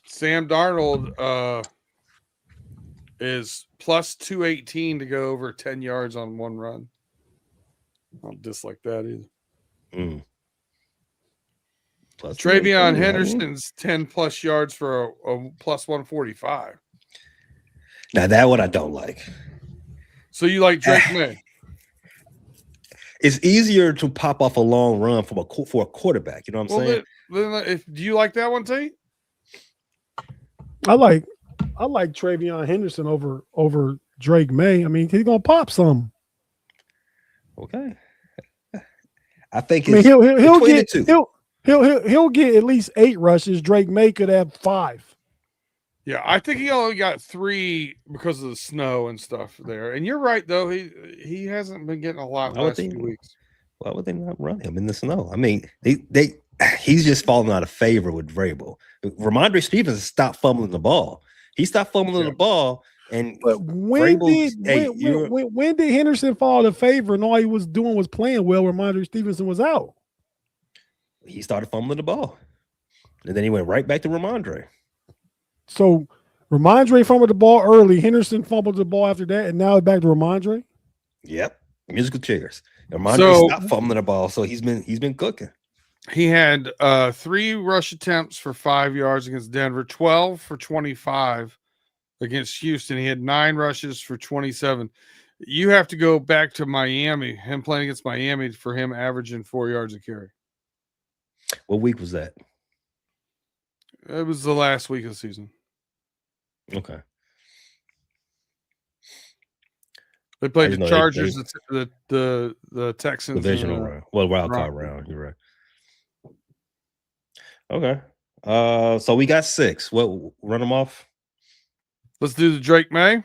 Sam Darnold is plus 218 to go over 10 yards on one run. I don't dislike that either. Travion Henderson's 10 plus yards for a plus 145. Now that one I don't like. So you like Drake May? It's easier to pop off a long run for a quarterback. You know what I'm saying? Then do you like that one, Tate? I like Travion Henderson over Drake May. I mean, he's gonna pop some. Okay. I think he'll get at least 8 rushes. Drake May could have 5. Yeah, I think he only got 3 because of the snow and stuff there. And you're right, though. He hasn't been getting a lot last few weeks. Why would they not run him in the snow? I mean, he's just falling out of favor with Vrabel. Ramondre Stevenson stopped fumbling the ball. He stopped fumbling the ball. And when did Henderson fall out of favor and all he was doing was playing well? Ramondre Stevenson was out. He started fumbling the ball. And then he went right back to Ramondre. So Ramondre fumbled the ball early. Henderson fumbled the ball after that, and now it's back to Ramondre. Yep, musical chairs. Ramondre stopped fumbling the ball, so he's been cooking. He had 3 rush attempts for 5 yards against Denver, 12 for 25 against Houston. He had 9 rushes for 27. You have to go back to Miami. Him playing against Miami for him averaging 4 yards a carry. What week was that? It was the last week of the season. Okay. They played the Chargers, the Texans. Divisional round. Well, wild card round. You're right. Okay. So we got 6. What? Run them off. Let's do the Drake May.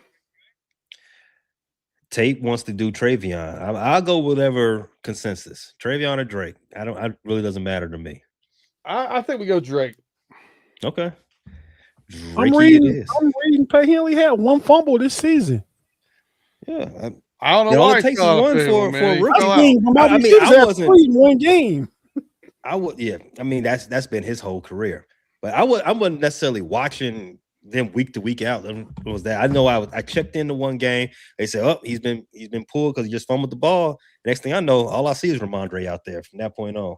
Tate wants to do Travion. I'll go whatever consensus. Travion or Drake. It really doesn't matter to me. I think we go Drake. Okay. I'm reading. He only had 1 fumble this season. Yeah. I don't know why it takes one for a rookie. I wasn't 1 game. I would, yeah. I mean, that's been his whole career. But I wasn't necessarily watching them week to week out. Was that I know I checked into one game. They said, "Oh, he's been pulled because he just fumbled the ball." Next thing I know, all I see is Ramondre out there from that point on.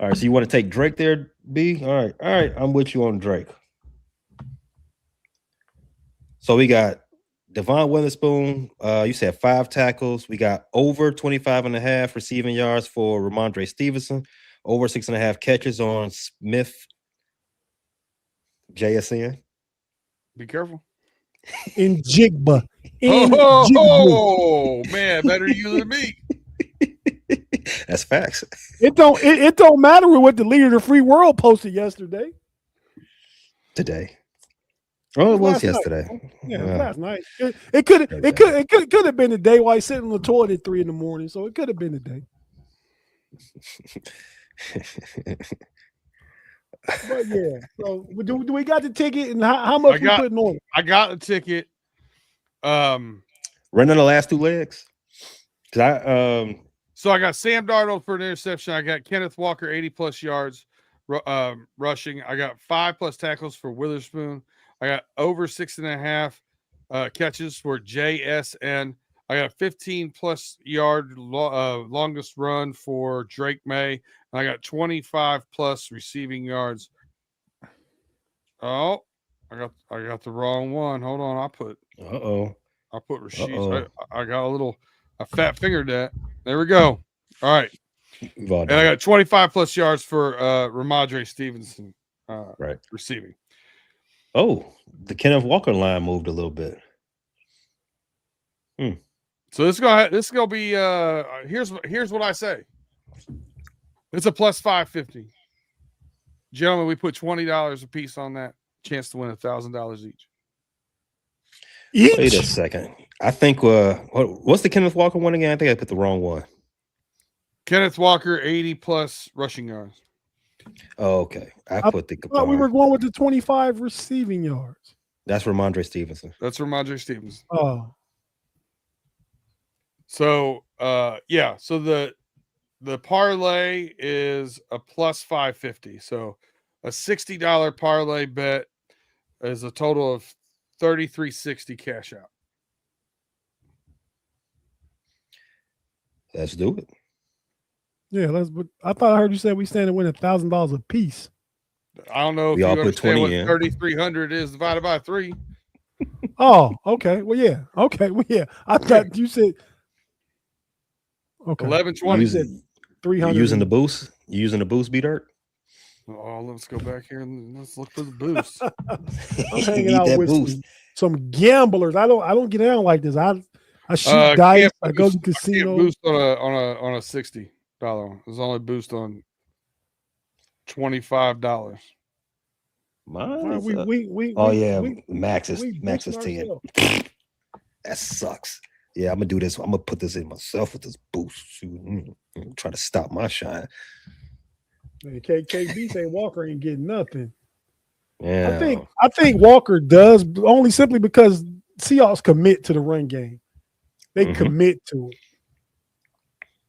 All right, so you want to take Drake there, B? All right, I'm with you on Drake. So we got Devon Witherspoon, you said 5 tackles. We got over 25.5 receiving yards for Ramondre Stevenson, over 6.5 catches on Smith JSN. Be careful. In Jigba. Oh, man, better you than me. That's facts. It don't matter what the leader of the free world posted yesterday. Today. Oh, it was Last yesterday. Night. Yeah, last night. It could have been the day while he's sitting on the toilet at 3 a.m. So it could have been the day. But yeah, so do we got the ticket, and how much we putting on it? I got the ticket. Running the last 2 legs. So I got Sam Darnold for an interception. I got Kenneth Walker 80+ yards rushing. I got 5+ tackles for Witherspoon. I got over 6.5 catches for JSN. I got 15+ yard longest run for Drake May. And I got 25+ receiving yards. Oh, I got the wrong one. Hold on. I put Rashid. I got a fat fingered that. There we go. All right. And I got 25+ yards for Ramondre Stevenson receiving. Oh, the Kenneth Walker line moved a little bit. So this is gonna be here's what I say. It's a plus 550. Gentlemen, we put $20 a piece on that. Chance to win $1,000 each. Wait a second. I think what's the Kenneth Walker one again? I think I put the wrong one. Kenneth Walker 80+ rushing yards. Oh, okay. I put the. Thought we were going with the 25 receiving yards. That's Ramondre Stevenson. That's Ramondre Stevenson. Oh. So yeah. So the parlay is a plus 550. So a $60 parlay bet is a total of $33.60 cash out. Let's do it. Yeah, I thought I heard you say we stand to win $1,000 a piece. I don't know if you understand what 3,300 is divided by 3. Oh, okay. Well, yeah. Okay. Well, yeah. I thought you said 1120. said 300. You using the boost? You using the boost, B-Dirt? Oh, let's go back here and let's look for the boost. I'm hanging out with some gamblers. I don't get down like this. I shoot dice. I go to the casino. Boost on a $60. There's only boost on $25. Max is 10. That sucks. Yeah, I'm gonna do this. I'm gonna put this in myself with this boost. Try to stop my shine. Man, KB say Walker ain't getting nothing. Yeah, I think Walker does only simply because Seahawks commit to the run game. They commit to it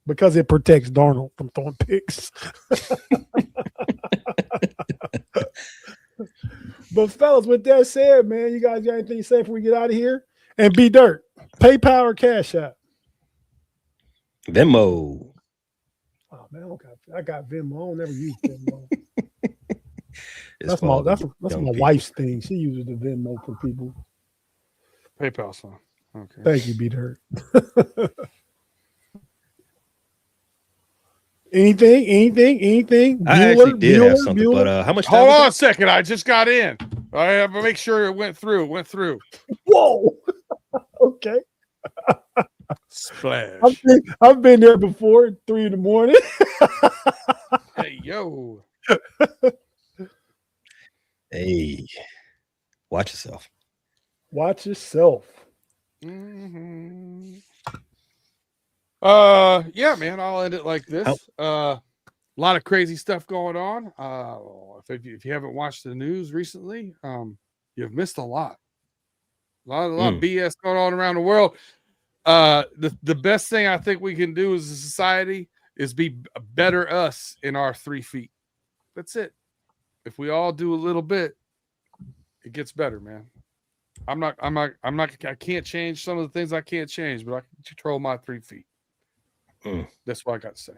because it protects Darnold from throwing picks. But fellas, with that said, man, you guys got anything to say before we get out of here? And B Dirt, PayPal or Cash App? Venmo. Oh man, I got Venmo. I don't never use Venmo. that's my wife's thing. She uses the Venmo for people. PayPal's fine. Okay. Thank you, B Dirt. Anything? I actually did have something, but how much time? Hold on a second. I just got in. I have to make sure it went through. Whoa. Okay. Splash. I've been there before at 3 a.m. Hey, yo. Hey, watch yourself. Watch yourself. Mm-hmm. Yeah, man, I'll end it like this. A lot of crazy stuff going on. If you haven't watched the news recently, you've missed a lot. A lot of BS going on around the world. The best thing I think we can do as a society is be better us in our 3 feet. That's it. If we all do a little bit, it gets better, man. I can't change some of the things I can't change, but I can control my 3 feet. That's what I got to say.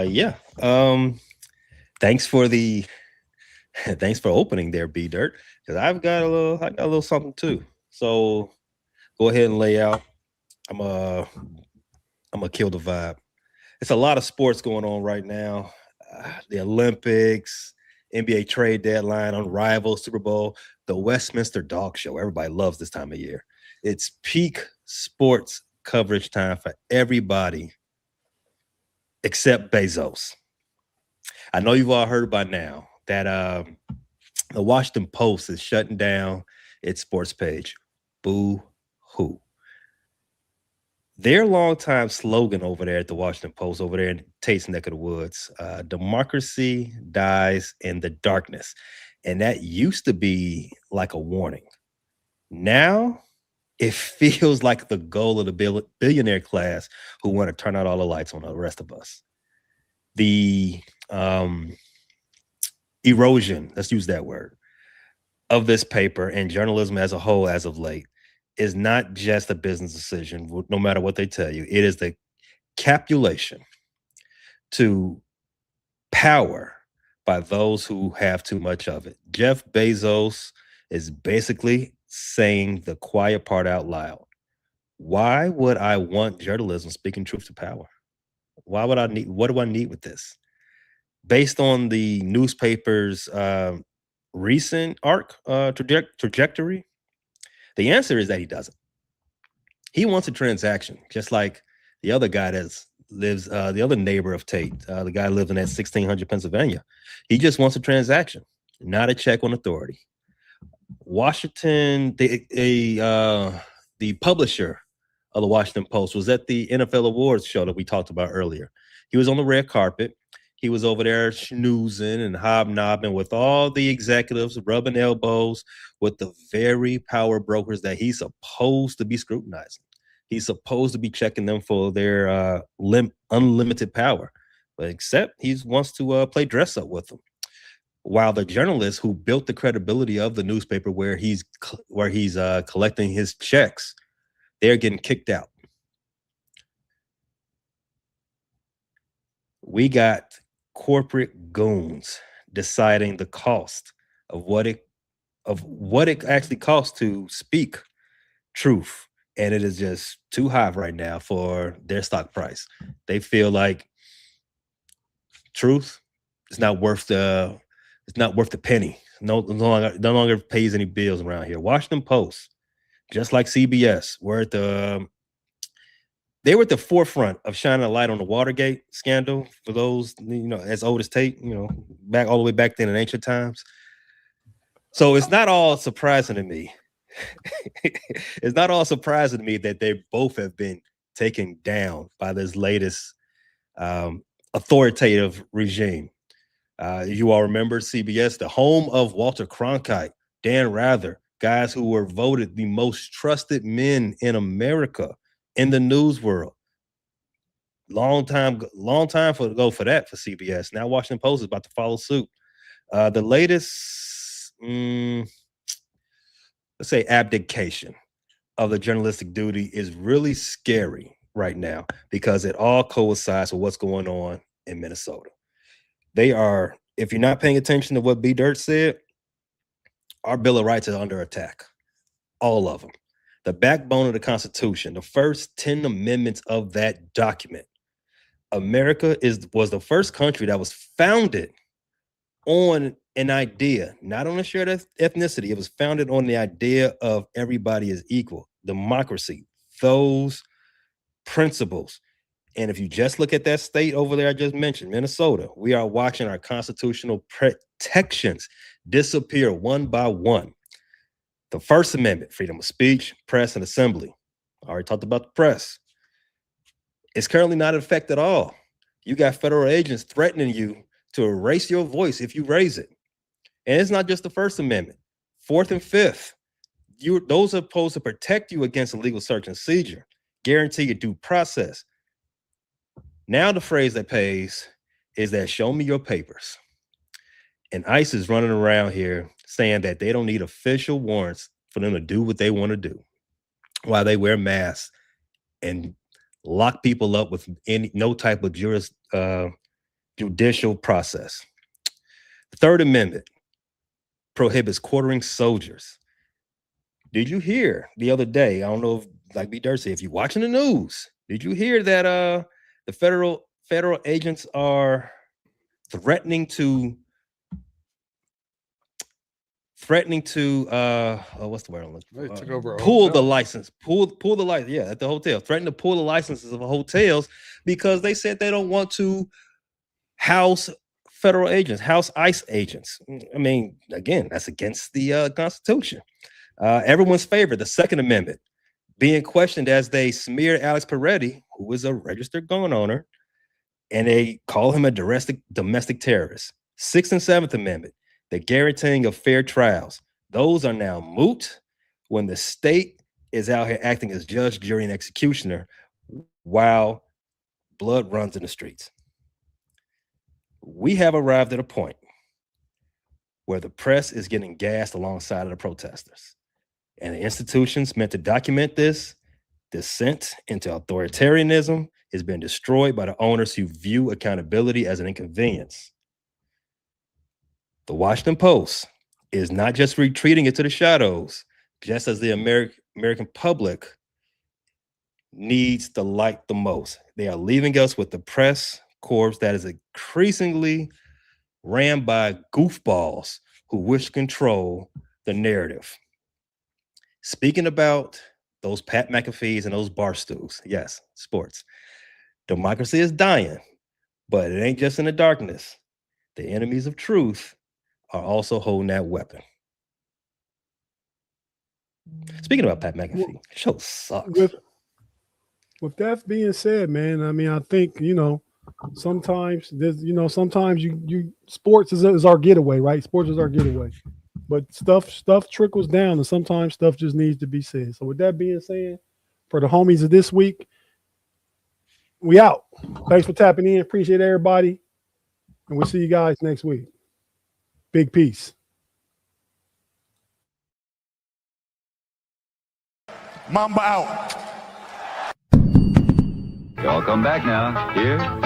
Yeah. Thanks for the Thanks for opening there, B Dirt, because I got a little something too. So go ahead and lay out. I'm uh I'm gonna kill the vibe. It's a lot of sports going on right now. The Olympics, NBA trade deadline, Unrivaled, Super Bowl, the Westminster Dog Show. Everybody loves this time of year. It's peak sports coverage time for everybody except Bezos. I know you've all heard by now that the Washington Post is shutting down its sports page. Boo hoo. Their longtime slogan over there at the Washington Post, over there in Tate's neck of the woods, democracy dies in the darkness. And that used to be like a warning. Now it feels like the goal of the billionaire class who want to turn out all the lights on the rest of us. The erosion, let's use that word, of this paper and journalism as a whole as of late is not just a business decision, no matter what they tell you. It is the capitulation to power by those who have too much of it. Jeff Bezos is basically saying the quiet part out loud. Why would I want journalism speaking truth to power? What do I need with this? Based on the newspaper's recent arc trajectory, the answer is that he doesn't. He wants a transaction, just like the other guy that lives, the other neighbor of Tate, the guy living at 1600 Pennsylvania. He just wants a transaction, not a check on authority. Washington, the publisher of the Washington Post was at the NFL Awards show that we talked about earlier. He was on the red carpet. He was over there schnoozing and hobnobbing with all the executives, rubbing elbows with the very power brokers that he's supposed to be scrutinizing. He's supposed to be checking them for their unlimited power, but except he wants to play dress up with them. While the journalists who built the credibility of the newspaper where he's collecting his checks, they're getting kicked out. We got corporate goons deciding the cost of what it actually costs to speak truth, and it is just too high right now for their stock price. They feel like truth is not worth the penny. No longer pays any bills around here. Washington Post, just like CBS, they were at the forefront of shining a light on the Watergate scandal. For those, as old as Tate, back all the way back then in ancient times. So it's not all surprising to me. It's not all surprising to me that they both have been taken down by this latest authoritative regime. You all remember CBS, the home of Walter Cronkite, Dan Rather, guys who were voted the most trusted men in America in the news world. Long time for that for CBS. Now Washington Post is about to follow suit. The latest, let's say, abdication of the journalistic duty is really scary right now because it all coincides with what's going on in Minnesota. They are, if you're not paying attention to what B Dirt said, our Bill of Rights is under attack. All of them. The backbone of the Constitution, the first 10 amendments of that document. America was the first country that was founded on an idea, not on a shared ethnicity. It was founded on the idea of everybody is equal, democracy, those principles. And if you just look at that state over there I just mentioned, Minnesota, we are watching our constitutional protections disappear one by one. The First Amendment, freedom of speech, press, and assembly. I already talked about the press. It's currently not in effect at all. You got federal agents threatening you to erase your voice if you raise it. And it's not just the First Amendment. Fourth and Fifth, those are supposed to protect you against illegal search and seizure, guarantee you due process. Now the phrase that pays is that show me your papers. And ICE is running around here saying that they don't need official warrants for them to do what they want to do while they wear masks and lock people up with no type of judicial process. The Third Amendment, prohibits quartering soldiers. Did you hear the other day? I don't know if, like B. Dursey, if you're watching the news, did you hear that the federal agents are threatening to what's the word I'm looking for? Pull the license. Pull the license. Yeah, at the hotel. Threatening to pull the licenses of hotels because they said they don't want to house federal agents, house ICE agents. I mean, again, that's against the Constitution. Everyone's favorite, the Second Amendment, being questioned as they smeared Alex Peretti, who is a registered gun owner, and they call him a domestic terrorist. Sixth and Seventh Amendment, the guaranteeing of fair trials. Those are now moot when the state is out here acting as judge, jury, and executioner while blood runs in the streets. We have arrived at a point where the press is getting gassed alongside of the protesters. And the institutions meant to document this descent into authoritarianism has been destroyed by the owners who view accountability as an inconvenience. The Washington Post is not just retreating into the shadows, just as the American public needs the light the most. They are leaving us with the press corps that is increasingly ran by goofballs who wish to control the narrative. Speaking about those Pat McAfees and those Barstools, yes, sports. Democracy is dying, but it ain't just in the darkness. The enemies of truth are also holding that weapon. Speaking about Pat McAfee, show sucks. With that being said, man, I mean, I think, sometimes there's, sometimes you sports is our getaway, right? Sports is our getaway. But stuff trickles down, and sometimes stuff just needs to be said. So with that being said, for the homies of this week, we out. Thanks for tapping in. Appreciate everybody. And we'll see you guys next week. Big peace. Mamba out. Y'all come back now. Here.